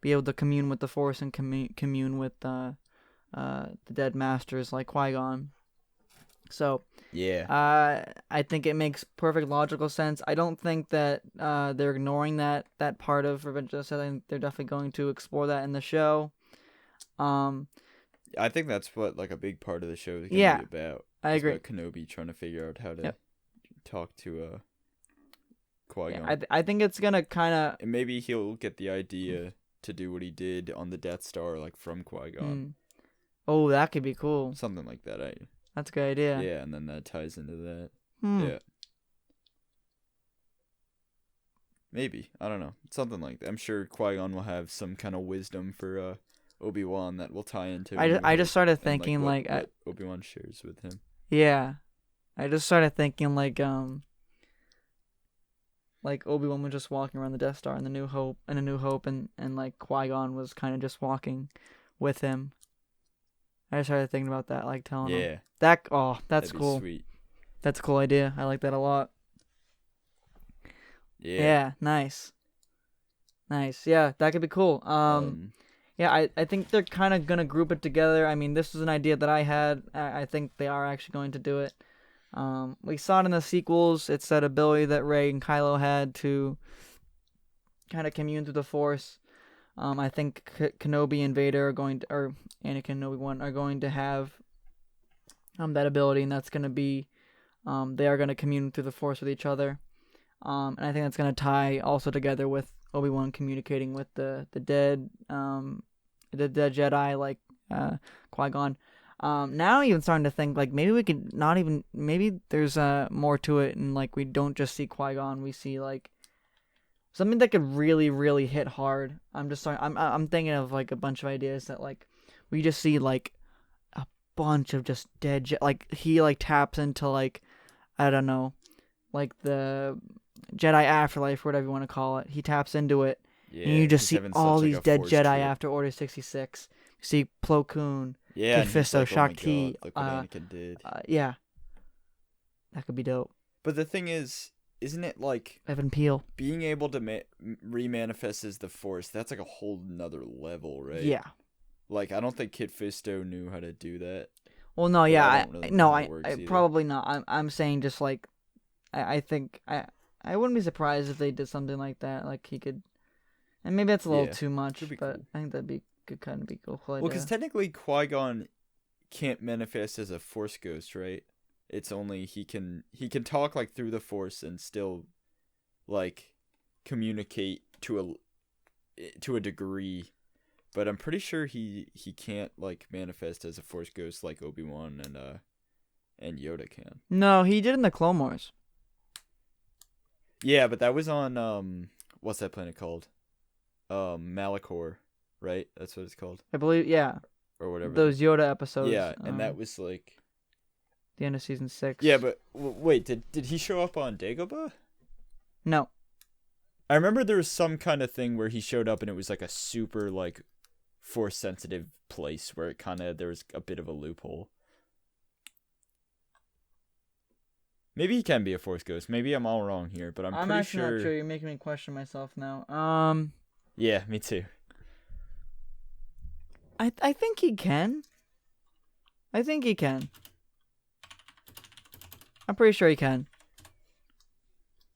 be able to commune with the Force and commune with the dead masters like Qui-Gon. So yeah, I think it makes perfect logical sense. I don't think that they're ignoring that part of Revenge of the Sith. I think they're definitely going to explore that in the show. I think that's what like a big part of the show is going to be about. I agree. About Kenobi trying to figure out how to talk to Qui-Gon. Yeah, I think it's gonna kind of. And maybe he'll get the idea to do what he did on the Death Star, like from Qui-Gon. Oh, that could be cool. Something like that. That's a good idea. Yeah, and then that ties into that. Yeah. Maybe. I don't know. Something like that. I'm sure Qui-Gon will have some kind of wisdom for Obi-Wan that will tie into. I just started thinking what Obi-Wan shares with him. Yeah. I just started thinking like Obi-Wan was just walking around the Death Star in A New Hope and like Qui-Gon was kind of just walking with him. I just started thinking about that, like telling him. That's That'd cool. Sweet. That's a cool idea. I like that a lot. Yeah, nice. Yeah, that could be cool. Yeah, I think they're kind of gonna group it together. I mean, this was an idea that I had. I think they are actually going to do it. We saw it in the sequels. It's that ability that Rey and Kylo had to kind of commune through the Force. I think Kenobi and Vader are going to, or Anakin and Obi-Wan are going to have that ability, and that's going to be, they are going to commune through the Force with each other. And I think that's going to tie also together with Obi-Wan communicating with the dead Jedi like Qui-Gon. Now I'm even starting to think like maybe there's more to it, and like we don't just see Qui-Gon, we see like something that could really, really hit hard. I'm thinking of like a bunch of ideas that like we just see like a bunch of just dead like he like taps into like I don't know, like the Jedi afterlife or whatever you want to call it. He taps into it, and you just see all these dead Jedi after Order 66. You see Plo Koon, Kit Fisto, like, Shaak Ti. Look what Anakin did. Yeah, that could be dope. But the thing is, isn't it like Evan Peel being able to remanifest as the Force? That's like a whole nother level, right? Yeah. Like I don't think Kit Fisto knew how to do that. Well, no, yeah, I probably not. I'm saying just like, I think I wouldn't be surprised if they did something like that. Like he could, and maybe that's a little too much, but cool. I think could kind of be cool. Well, because technically Qui-Gon can't manifest as a Force ghost, right? It's only he can talk like through the Force and still like communicate to a degree, but I'm pretty sure he can't like manifest as a Force ghost like Obi-Wan and Yoda can. No, he did in the Clone Wars. Yeah, but that was on what's that planet called? Malachor, right? That's what it's called. I believe, yeah. Or whatever. Those Yoda episodes. Yeah, and that was like the end of season 6. Yeah, but wait, did he show up on Dagobah? No. I remember there was some kind of thing where he showed up and it was like a super like Force sensitive place where there was a bit of a loophole. Maybe he can be a Force ghost. Maybe I'm all wrong here, but I'm pretty actually not sure. You're making me question myself now. Yeah, me too. I think he can. I think he can. I'm pretty sure he can.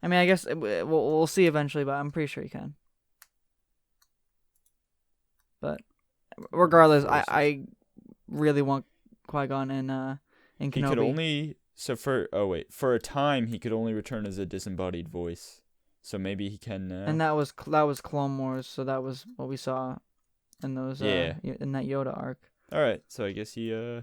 I mean, I guess we'll see eventually, but I'm pretty sure he can. But regardless, I really want Qui-Gon and Kenobi. He could only for a time he could only return as a disembodied voice. so maybe he can. And that was Clone Wars, so that was what we saw in those in that Yoda arc. All right, so I guess he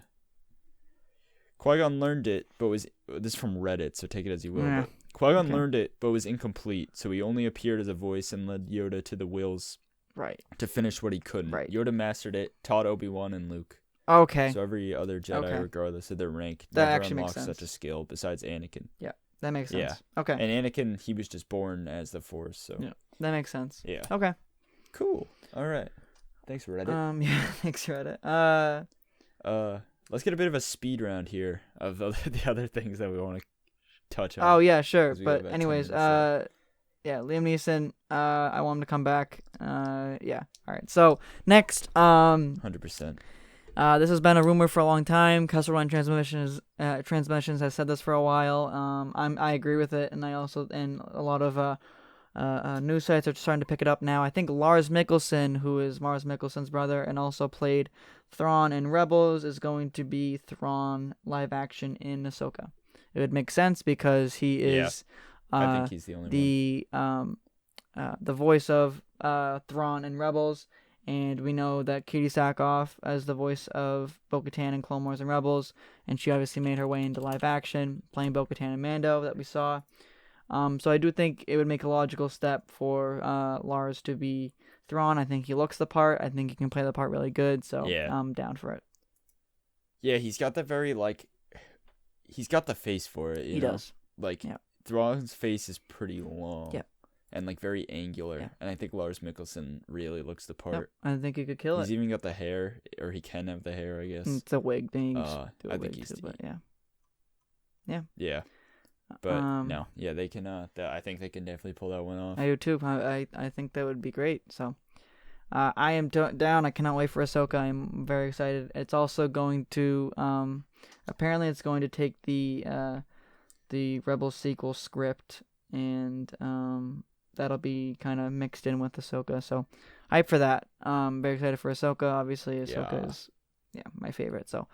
Qui-Gon learned it, but this is from Reddit, so take it as you will. Yeah. But Qui-Gon learned it, but was incomplete, so he only appeared as a voice and led Yoda to the wills. Right. To finish what he couldn't. Right. Yoda mastered it, taught Obi-Wan and Luke. Okay. So every other Jedi, regardless of their rank, that never actually unlocks makes sense. such a skill besides Anakin. Yeah, that makes sense. Yeah. Okay. And Anakin, he was just born as the Force, so. Yeah, that makes sense. Yeah. Okay. Cool. All right. Thanks, Reddit. Yeah, thanks, Reddit. Let's get a bit of a speed round here of the other things that we want to touch on. Oh yeah, sure. 'Cause we got But about 10 anyways, minutes left. yeah, Liam Neeson. I want him to come back. Yeah. All right. So next, 100%. this has been a rumor for a long time. Kessel Run Transmissions has said this for a while. I agree with it, and a lot of news sites are starting to pick it up now. I think Lars Mikkelsen, who is Mars Mikkelsen's brother and also played Thrawn in Rebels, is going to be Thrawn live action in Ahsoka. It would make sense because he is I think he's the only one. The voice of Thrawn in Rebels, and we know that Katie Sackhoff as the voice of Bo-Katan in Clone Wars and Rebels, and she obviously made her way into live action playing Bo-Katan and Mando that we saw. So I do think it would make a logical step for Lars to be Thrawn. I think he looks the part. I think he can play the part really good. So I'm down for it. Yeah, he's got the he's got the face for it. He does. Like Thrawn's face is pretty long. Yep. And like very angular. Yeah. And I think Lars Mikkelsen really looks the part. Yep. I think he could kill He's it. even got the hair, or he can have the hair, I guess. It's a wig thing. I think he's but yeah. Yeah. But no, yeah, they can. I think they can definitely pull that one off. I do too. I think that would be great. So, I am down. I cannot wait for Ahsoka. I'm very excited. It's also going to apparently it's going to take the Rebels sequel script and that'll be kind of mixed in with Ahsoka. So, hype for that. Very excited for Ahsoka. Obviously, Ahsoka is my favorite. So.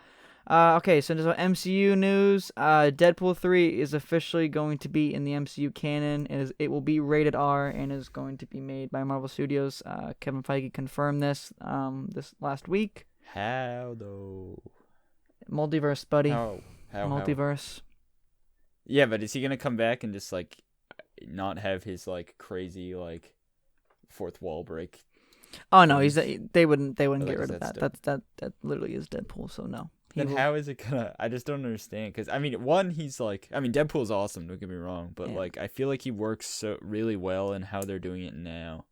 Okay, so there's MCU news. Deadpool 3 is officially going to be in the MCU canon. It will be rated R and is going to be made by Marvel Studios. Kevin Feige confirmed this last week. How though? Multiverse, buddy. How? Multiverse. Yeah, but is he gonna come back and just like not have his like crazy like fourth wall break? Oh no, they wouldn't get rid of that. That literally is Deadpool. So no. Then how is it gonna? I just don't understand. Because I mean, Deadpool's awesome. Don't get me wrong, but like I feel like he works so really well in how they're doing it now,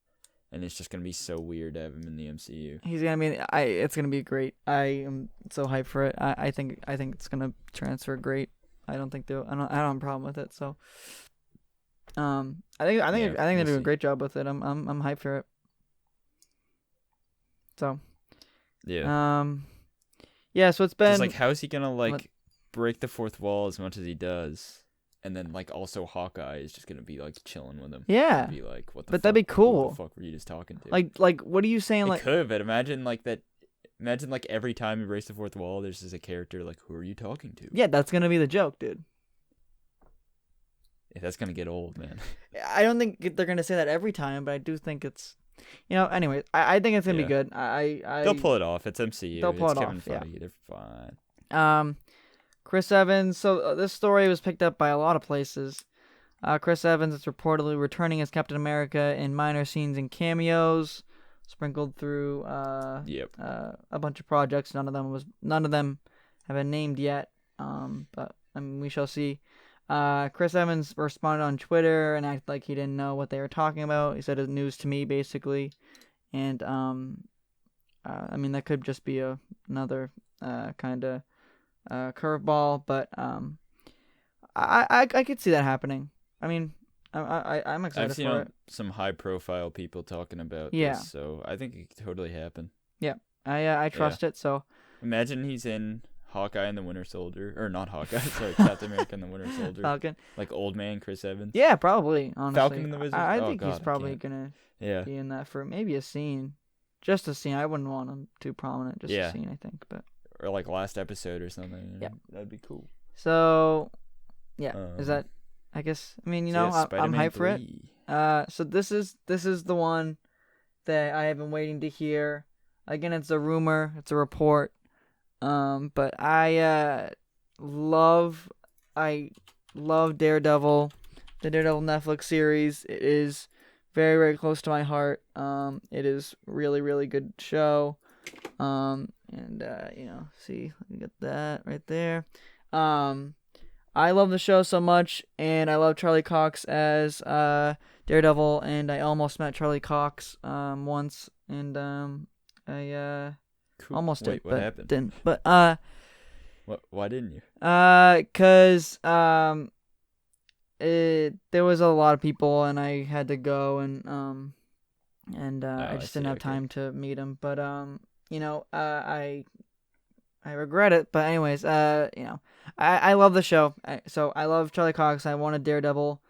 and it's just gonna be so weird to have him in the MCU. He's gonna be. It's gonna be great. I am so hyped for it. I think it's gonna transfer great. I don't have a problem with it. So, I think they're doing a great job with it. I'm hyped for it. So. Yeah. Yeah, so it's been just like how is he gonna break the fourth wall as much as he does, and then like also Hawkeye is just gonna be like chilling with him. Yeah, be like, what the but fuck? that'd be cool. Who the fuck were you just talking to? Like what are you saying? It could, but imagine like that. Imagine like every time you break the fourth wall, there's just a character like, who are you talking to? Yeah, that's gonna be the joke, dude. Yeah, that's gonna get old, man. I don't think they're gonna say that every time, but I do think it's. Anyway, I think it's gonna be good. They'll pull it off. It's MCU. They'll pull it's it Kevin off. Feige. Yeah. They're fine. Chris Evans. So this story was picked up by a lot of places. Chris Evans is reportedly returning as Captain America in minor scenes and cameos, sprinkled through a bunch of projects. None of them have been named yet. But I mean, we shall see. Chris Evans responded on Twitter and acted like he didn't know what they were talking about. He said it's news to me, basically. And, I mean, that could just be another kind of curveball, but I could see that happening. I mean, I'm excited I've seen for it. Some high-profile people talking about this, so I think it could totally happen. Yeah, I trust it, so... Imagine he's in Hawkeye and the Winter Soldier, or not Hawkeye, sorry, Captain America and the Winter Soldier. Falcon. Like old man Chris Evans. Yeah, probably, honestly. Falcon and the Wizard. I think he's probably going to be in that for maybe a scene. Just a scene. I wouldn't want him too prominent, just a scene, I think. But or like last episode or something. Yeah. That'd be cool. So, yeah, is that, I guess, I mean, I'm hyped for it. So this is the one that I have been waiting to hear. Again, it's a rumor, it's a report. But I love Daredevil, the Daredevil Netflix series. It is very, very close to my heart. It is really, really good show. See, let me get that right there. I love the show so much, and I love Charlie Cox as Daredevil, and I almost met Charlie Cox once, and I Cool. almost Wait, did, what but happened? didn't. But What? Why didn't you? 'Cause there was a lot of people, and I had to go, and I just didn't have time to meet him. But I regret it. But anyways, I love the show. So I love Charlie Cox. I wanted Daredevil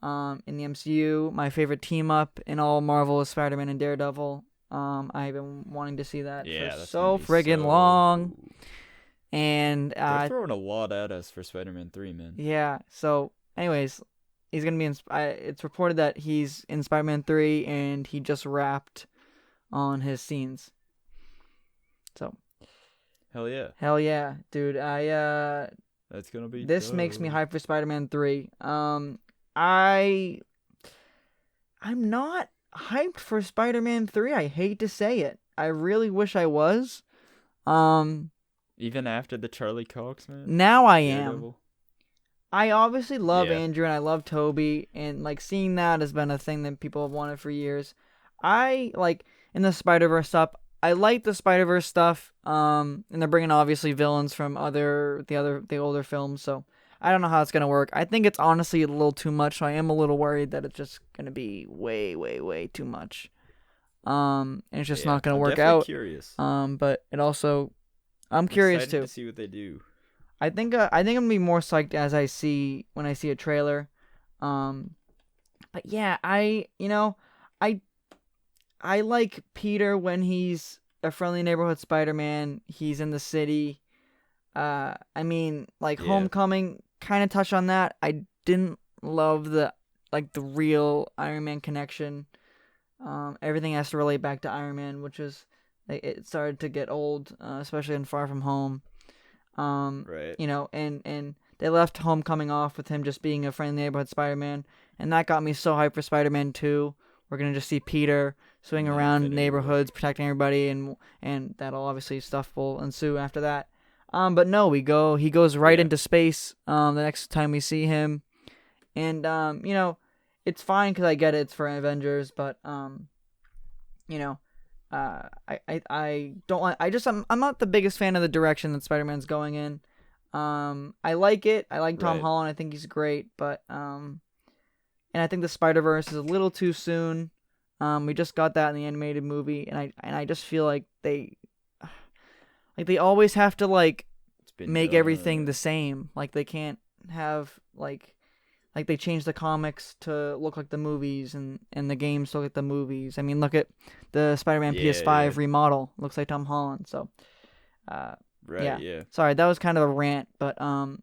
in the MCU. My favorite team up in all Marvel is Spider-Man and Daredevil. I've been wanting to see that for so friggin' long. Cool. And They're throwing a lot at us for Spider-Man 3, man. yeah. So anyways, he's gonna be in. It's reported that he's in Spider-Man 3, and he just wrapped on his scenes. So. Hell yeah, dude. That's gonna be. This dope. makes me hyped for Spider-Man 3. I'm not hyped for Spider-Man 3. I hate to say it. I really wish I was. Even after the Charlie Cox, man. Now I am. Daredevil. I obviously love Yeah. Andrew, and I love Toby, and like seeing that has been a thing that people have wanted for years. I like in the Spider-Verse stuff. I like the Spider-Verse stuff. And they're bringing obviously villains from the older films. So I don't know how it's gonna work. I think it's honestly a little too much. So I am a little worried that it's just gonna be way, way, way too much. And it's just not gonna work out. Curious. But it also, I'm curious too. To see what they do. I think I'm gonna be more psyched when I see a trailer. But yeah, I like Peter when he's a friendly neighborhood Spider-Man. He's in the city. Homecoming kind of touched on that. I didn't love the real Iron Man connection. Everything has to relate back to Iron Man, which is it started to get old, especially in Far From Home. Right. And they left Homecoming off with him just being a friendly neighborhood Spider-Man, and that got me so hyped for Spider-Man 2. We're gonna just see Peter swing around neighborhoods, protecting everybody, and that'll obviously stuff will ensue after that. But no, he goes right into space. The next time we see him, and it's fine because I get it, it's for Avengers, but I don't want. I'm not the biggest fan of the direction that Spider-Man's going in. I like it. I like Tom Holland. I think he's great, but and I think the Spider-Verse is a little too soon. We just got that in the animated movie, and I just feel like they always have to make everything the same. Like they can't have like they changed the comics to look like the movies and the games to look like the movies. I mean, look at the Spider-Man PS5 remodel. Looks like Tom Holland. So, yeah. Sorry, that was kind of a rant, but I'm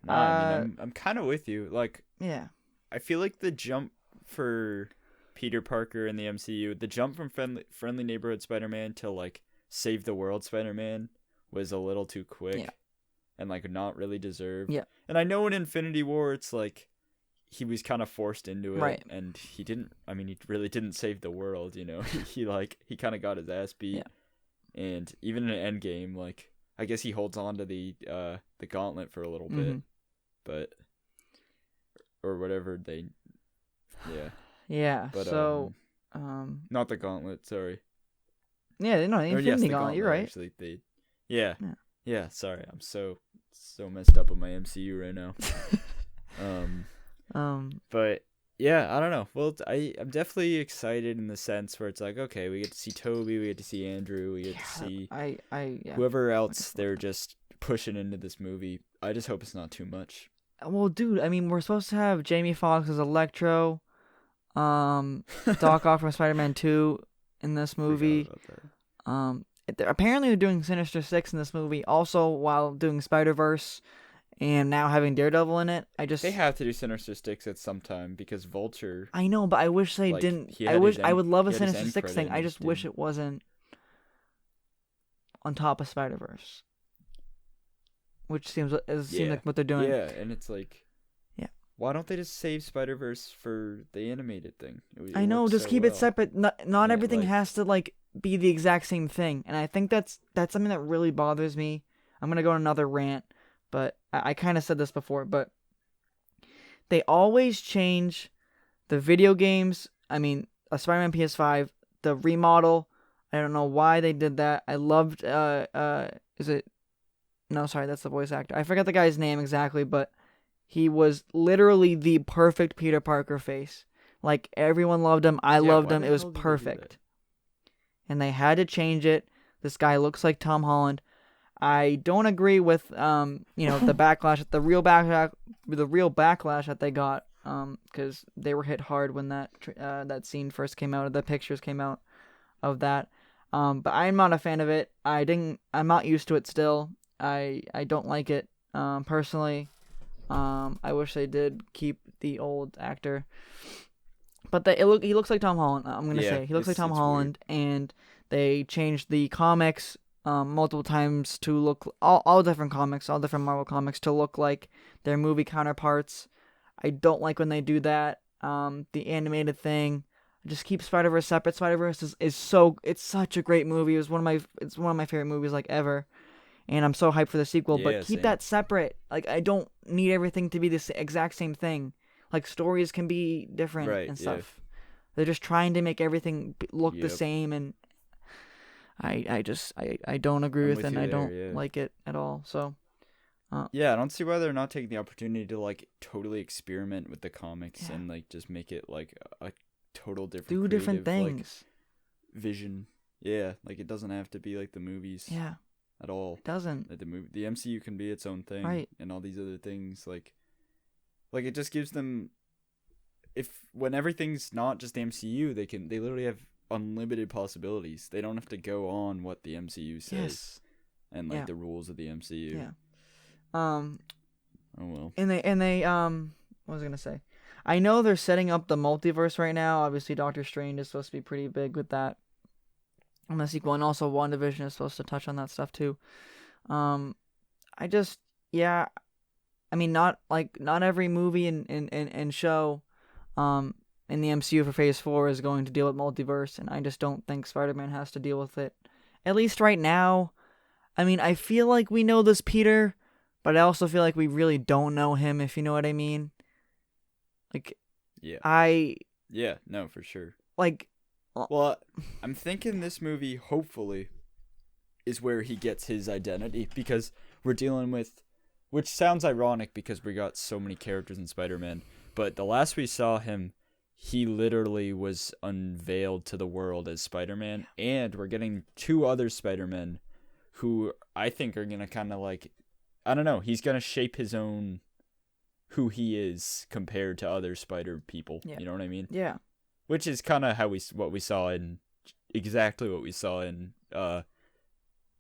kind of with you. Like, yeah. I feel like the jump for Peter Parker in the MCU, the jump from friendly neighborhood Spider-Man to save the world Spider-Man was a little too quick and not really deserved. Yeah. And I know in Infinity War it's he was kind of forced into it, right? And he really didn't save the world, he kind of got his ass beat. Yeah. And even in Endgame, I guess he holds on to the gauntlet for a little bit, but or whatever they, yeah. But so, not the gauntlet. Sorry. Yeah, no, the Infinity Gauntlet. You're right. Actually, yeah. Sorry, I'm so messed up with my MCU right now. But yeah, I don't know. Well, I'm definitely excited in the sense where it's okay, we get to see Toby, we get to see Andrew, we get to see whoever else they're just pushing into this movie. I just hope it's not too much. Well, dude, I mean, we're supposed to have Jamie Foxx as Electro, Doc Ock from Spider-Man 2 in this movie. Apparently they're doing Sinister Six in this movie also while doing Spider-Verse, and now having Daredevil in it, They have to do Sinister Six at some time because Vulture. I know, but I wish they didn't. I would love a Sinister Six thing. I just wish it wasn't on top of Spider-Verse, which seems like what they're doing. Yeah, and it's like, why don't they just save Spider-Verse for the animated thing? I know, just keep it separate. Not everything has to like be the exact same thing, and I think that's something that really bothers me. I'm gonna go on another rant, but I kind of said this before, but they always change the video games. I mean, a Spider-Man PS5, the remodel. I don't know why they did that. I loved is it? No, sorry, that's the voice actor. I forgot the guy's name exactly, but he was literally the perfect Peter Parker face. Like, everyone loved him. I loved him. It was perfect. And they had to change it. This guy looks like Tom Holland. I don't agree with the backlash, the real backlash that they got, because they were hit hard when that scene first came out, or the pictures came out of that. But I'm not a fan of it. I'm not used to it still. I don't like it personally. I wish they did keep the old actor, but he looks like Tom Holland. I'm gonna say he looks like Tom Holland, weird. And they changed the comics multiple times to look all different comics, all different Marvel comics to look like their movie counterparts. I don't like when they do that. The animated thing, just keep Spider-Verse separate. Spider-Verse is such a great movie. It's one of my favorite movies like ever. And I'm so hyped for the sequel, but keep that separate. Like, I don't need everything to be the exact same thing. Like, stories can be different and stuff. Yeah. They're just trying to make everything look the same, and I don't agree with it, and I don't like it at all. So, I don't see why they're not taking the opportunity to, like, totally experiment with the comics and, like, just make it, like, a total different do different things. Like, vision. Yeah, like, it doesn't have to be like the movies. Yeah. At all. It doesn't. The MCU can be its own thing. Right. And all these other things. Like it just gives them, when everything's not just the MCU, they literally have unlimited possibilities. They don't have to go on what the MCU says. Yes. And the rules of the MCU. Yeah. Oh well. And they what was I gonna say? I know they're setting up the multiverse right now. Obviously Doctor Strange is supposed to be pretty big with that. On the sequel, and also WandaVision is supposed to touch on that stuff too. I mean, not every movie and show in the MCU for Phase 4 is going to deal with multiverse, and I just don't think Spider-Man has to deal with it. At least right now. I mean, I feel like we know this Peter, but I also feel like we really don't know him, if you know what I mean. Like, yeah, no, for sure. Like, well, I'm thinking this movie, hopefully, is where he gets his identity, because we're dealing with, which sounds ironic because we got so many characters in Spider-Man, but the last we saw him, he literally was unveiled to the world as Spider-Man, and we're getting 2 other Spider-Men who I think are going to kind of like, I don't know, he's going to shape his own, who he is compared to other Spider people, you know what I mean? Yeah. Which is kind of what we saw in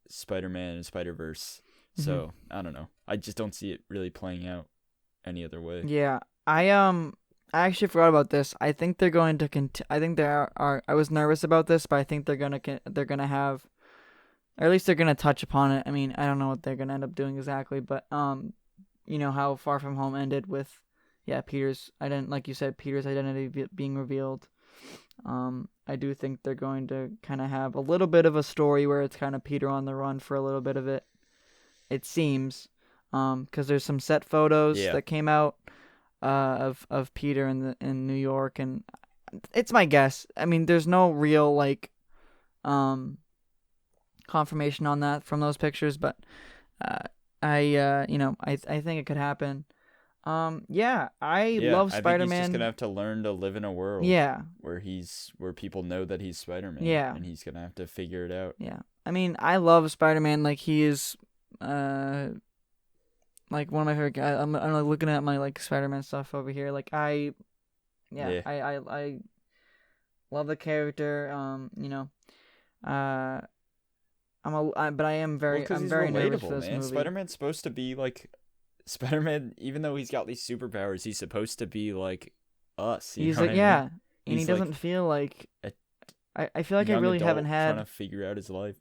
Spider-Man and Spider-Verse. So, I don't know. I just don't see it really playing out any other way. Yeah. I actually forgot about this. I think they're going to I think there are I was nervous about this, but I think they're going to have, or at least they're going to touch upon it. I mean, I don't know what they're going to end up doing exactly, but you know how Far From Home ended with Peter's identity being revealed. I do think they're going to kind of have a little bit of a story where it's kind of Peter on the run for a little bit of it. It seems, because there's some set photos that came out of Peter in New York, and it's my guess. I mean, there's no real confirmation on that from those pictures, but I think it could happen. I love Spider-Man. He's just gonna have to learn to live in a world where people know that he's Spider-Man. Yeah. And he's gonna have to figure it out. Yeah. I mean, I love Spider-Man. Like, he is like one of my favorite guys. I'm like looking at my like Spider-Man stuff over here. Like, I love the character. But I am very nervous for this movie. Spider-Man's supposed to be like Spider-Man, even though he's got these superpowers, he's supposed to be like us. You He's know like, what I yeah, mean? and he He's doesn't like feel like. a I feel like I young really adult haven't had. trying to figure out his life.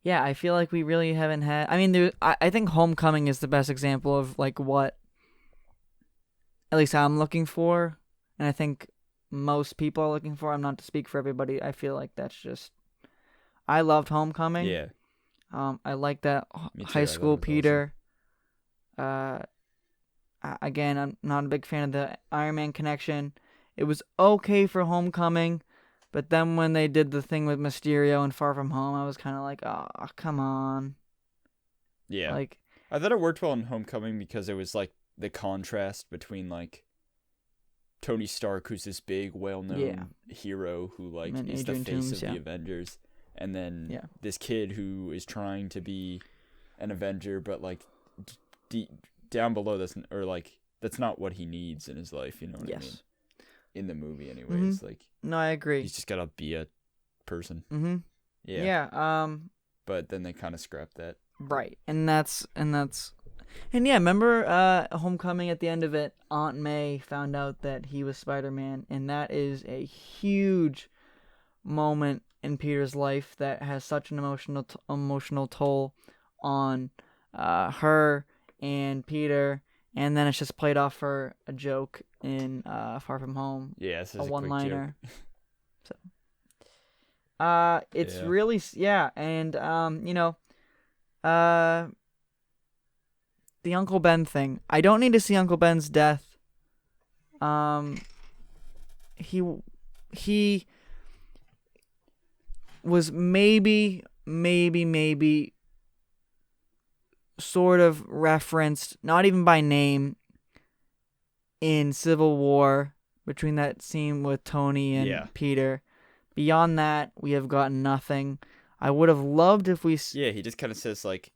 Yeah, I feel like we really haven't had. I mean, I think Homecoming is the best example of like what, at least I'm looking for, and I think most people are looking for. I'm not to speak for everybody. I feel like that's just. I loved Homecoming. Yeah, I like that me too. high I thought school it was Peter. Again, I'm not a big fan of the Iron Man connection. It was okay for Homecoming, but then when they did the thing with Mysterio and Far From Home, I was kind of like, oh, come on. Yeah, Like, I thought it worked well in Homecoming because it was like the contrast between like Tony Stark, who's this big, well-known hero who like And is Adrian the face Toomes, of the Avengers, and then this kid who is trying to be an Avenger, but like down below that's not what he needs in his life. You know what I mean? In the movie, anyways, like no, I agree. he's just gotta be a person. Mm-hmm. Yeah. But then they kind of scrapped that. Right, and yeah. Remember, Homecoming at the end of it, Aunt May found out that he was Spider-Man, and that is a huge moment in Peter's life that has such an emotional toll on her and Peter, and then it's just played off for a joke in Far From Home. Yeah, it's a a one-liner. Quick So, it's really and the Uncle Ben thing. I don't need to see Uncle Ben's death. He was maybe sort of referenced, not even by name, in Civil War between that scene with Tony and Peter. Beyond that, we have gotten nothing. I would have loved if we... Yeah, he just kind of says, like,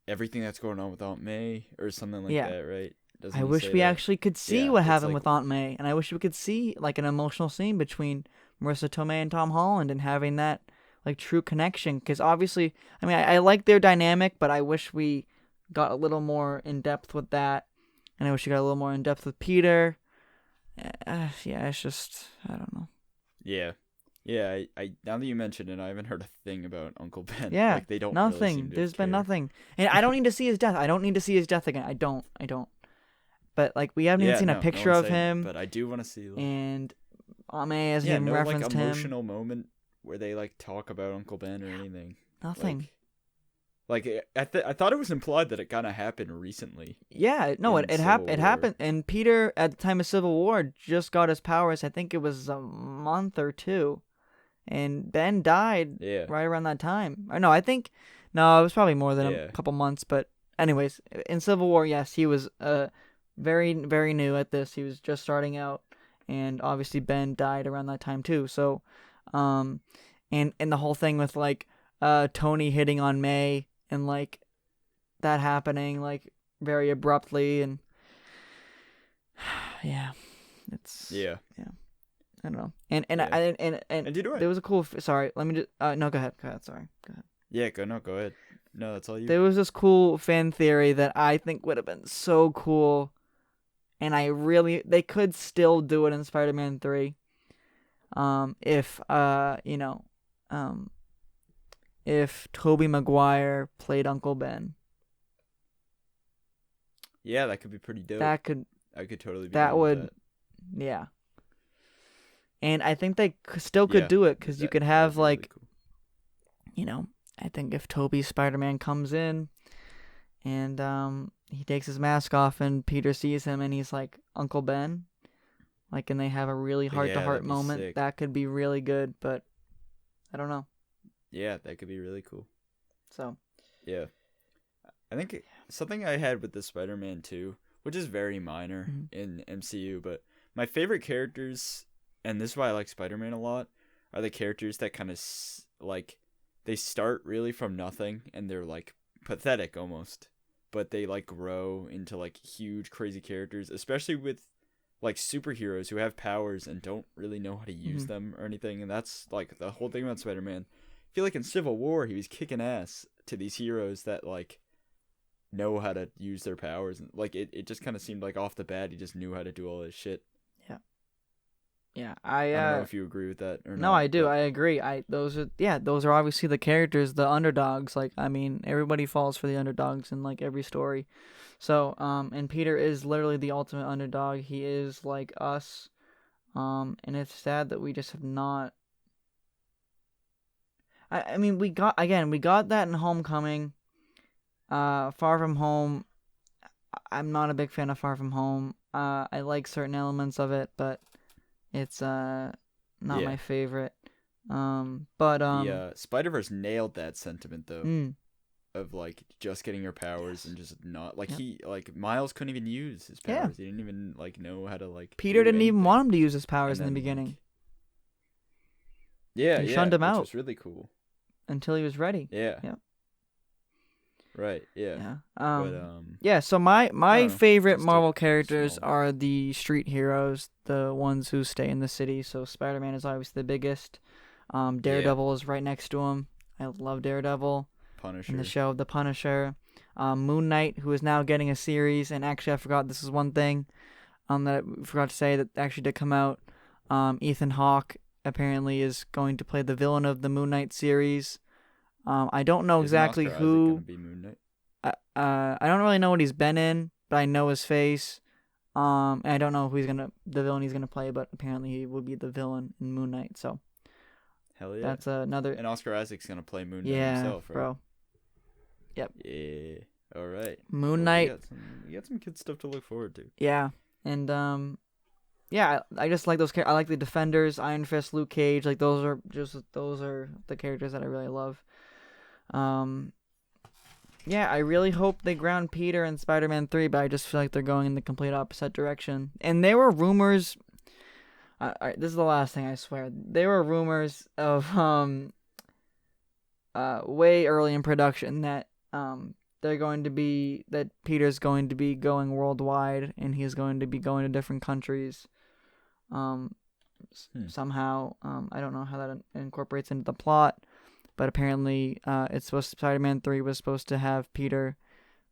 everything that's going on with Aunt May or something like that, right? I wish we actually could see what happened with Aunt May, and I wish we could see, like, an emotional scene between Marissa Tomei and Tom Holland and having that, like, true connection. Because obviously, I mean, I like their dynamic, but I wish we got a little more in-depth with that. And I wish we got a little more in-depth with Peter. It's just, I don't know. Yeah. Yeah, I now that you mentioned it, I haven't heard a thing about Uncle Ben. Yeah, like, they don't nothing. Really seem to There's care. been nothing. And I don't need to see his death. I don't need to see his death again. I don't. But, like, we haven't even seen a picture of him. But I do want to see, like... And Aunt May has him referenced him. like, emotional moment where they, like, talk about Uncle Ben or anything. Nothing. Like I thought it was implied that it kind of happened recently. Yeah, no, it happened. It happened, and Peter at the time of Civil War just got his powers. I think it was a month or two, and Ben died right around that time. Or no, it was probably more than a couple months. But anyways, in Civil War, yes, he was very very new at this. He was just starting out, and obviously Ben died around that time too. So, and the whole thing with like Tony hitting on May. And, like, that happening, like, very abruptly, and, it's... Yeah. I don't know. And there was a cool... Sorry, let me just... no, go ahead, sorry. Go ahead. Yeah, go ahead. No, that's all you... There was this cool fan theory that I think would have been so cool, and they could still do it in Spider-Man 3, if Tobey Maguire played Uncle Ben. Yeah, that could be pretty dope. I could totally be that would that. Yeah. And I think they still could do it, because you could have, like, really cool. I think if Tobey's Spider-Man comes in and he takes his mask off and Peter sees him and he's like, Uncle Ben, like, and they have a really heart-to-heart moment, sick. That could be really good, but I don't know. Yeah, that could be really cool. So. Yeah. I think something I had with the Spider-Man 2, which is very minor in MCU, but my favorite characters, and this is why I like Spider-Man a lot, are the characters that kind of, like, they start really from nothing, and they're, like, pathetic almost, but they, like, grow into, like, huge, crazy characters, especially with, like, superheroes who have powers and don't really know how to use them or anything, and that's, like, the whole thing about Spider-Man. I feel like in Civil War, he was kicking ass to these heroes that, like, know how to use their powers. And like it just kind of seemed like off the bat he just knew how to do all this shit. Yeah, I don't know if you agree with that or not. No, I do. but- I agree. Those are obviously the characters, the underdogs. Like, I mean, everybody falls for the underdogs in like every story. So, and Peter is literally the ultimate underdog. He is like us. And it's sad that we just have not. I mean, we got that in Homecoming. Far From Home. I'm not a big fan of Far From Home. I like certain elements of it, but it's not my favorite. The Spider-Verse nailed that sentiment though. Of like just getting your powers and just not like Miles couldn't even use his powers. He didn't even like know how to like. Peter didn't even want him to use his powers in the beginning. He shunned him out. Which was really cool until he was ready. Yeah. Right. Yeah. So my favorite Marvel characters small. are the street heroes, the ones who stay in the city. So Spider-Man is obviously the biggest. Daredevil is right next to him. I love Daredevil. Punisher. In the show, The Punisher. Moon Knight, who is now getting a series. And actually, I forgot this is one thing that I forgot to say that actually did come out. Ethan Hawke apparently is going to play the villain of the Moon Knight series. I don't know exactly who. Be Moon Knight? I don't really know what he's been in, but I know his face. And I don't know who the villain he's gonna play, but apparently he will be the villain in Moon Knight. So. Hell yeah. That's another. And Oscar Isaac's gonna play Moon Knight himself, right? Bro. Yep. Yeah. All right. Moon Knight. We got some good stuff to look forward to. Yeah, and I just like those characters. I like the Defenders, Iron Fist, Luke Cage. Like those are the characters that I really love. Yeah, I really hope they ground Peter in Spider-Man 3, but I just feel like they're going in the complete opposite direction. And there were rumors. This is the last thing, I swear. There were rumors of way early in production that that Peter's going to be going worldwide and he's going to be going to different countries. Somehow, I don't know how that incorporates into the plot, but apparently, Spider-Man 3 was supposed to have Peter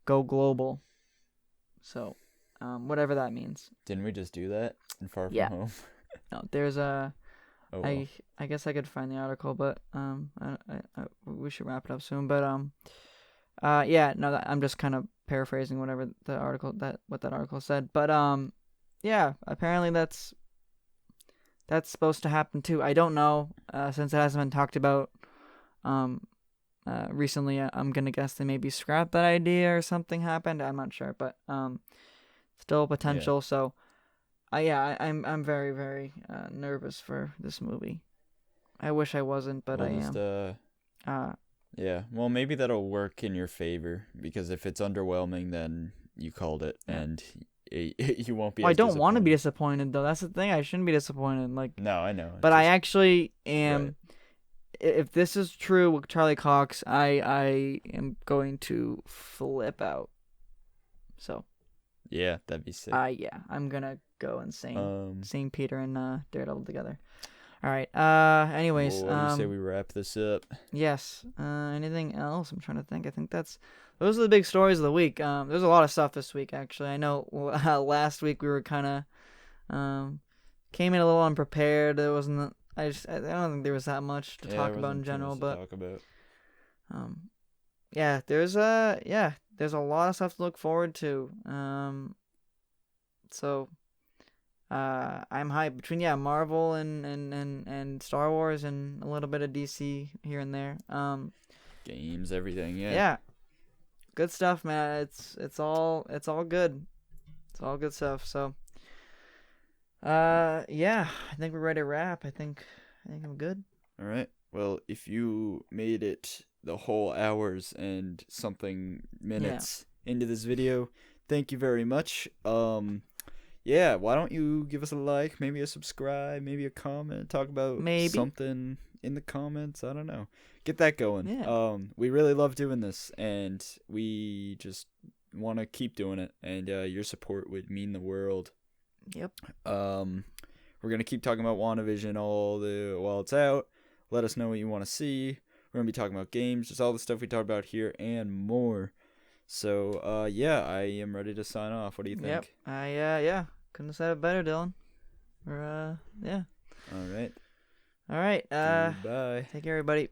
go global. So, whatever that means. Didn't we just do that in Far From Home? No, there's a. Oh, well. I guess I could find the article, but we should wrap it up soon. But I'm just kind of paraphrasing whatever what that article said. But apparently that's supposed to happen too. I don't know, since it hasn't been talked about recently. I'm gonna guess they maybe scrapped that idea or something happened. I'm not sure, but still potential. Yeah. So. I'm very, very nervous for this movie. I wish I wasn't, but I am. Yeah, well, maybe that'll work in your favor, because if it's underwhelming, then you called it, and you won't be. I don't want to be disappointed, though. That's the thing. I shouldn't be disappointed. No, I know. But I actually am. Right. If this is true with Charlie Cox, I am going to flip out. So. Yeah, that'd be sick. I'm gonna go insane. Seeing Peter and Daredevil together. All right. Anyways, what do you say we wrap this up? Yes. Anything else? I'm trying to think. I think those are the big stories of the week. There's a lot of stuff this week, actually. I know last week we were kind of came in a little unprepared. There wasn't. I don't think there was that much to talk about in general, but there's a lot of stuff to look forward to. So I'm hyped between Marvel and Star Wars and a little bit of DC here and there. Games, everything, yeah. Yeah. Good stuff, man. It's all good. It's all good stuff. So I think we're ready to wrap. I think I'm good. All right. Well, if you made it the whole hours and something minutes into this video, thank you very much. Why don't you give us a like, maybe a subscribe, maybe a comment, talk about something in the comments. I don't know. Get that going. Yeah. We really love doing this, and we just want to keep doing it, and your support would mean the world. Yep. We're going to keep talking about WandaVision while it's out. Let us know what you want to see. We're going to be talking about games, just all the stuff we talked about here and more. So yeah, I am ready to sign off. What do you think? Yep. Yeah. Couldn't have said it better, Dylan. Yeah. All right. All right. Bye. Take care, everybody.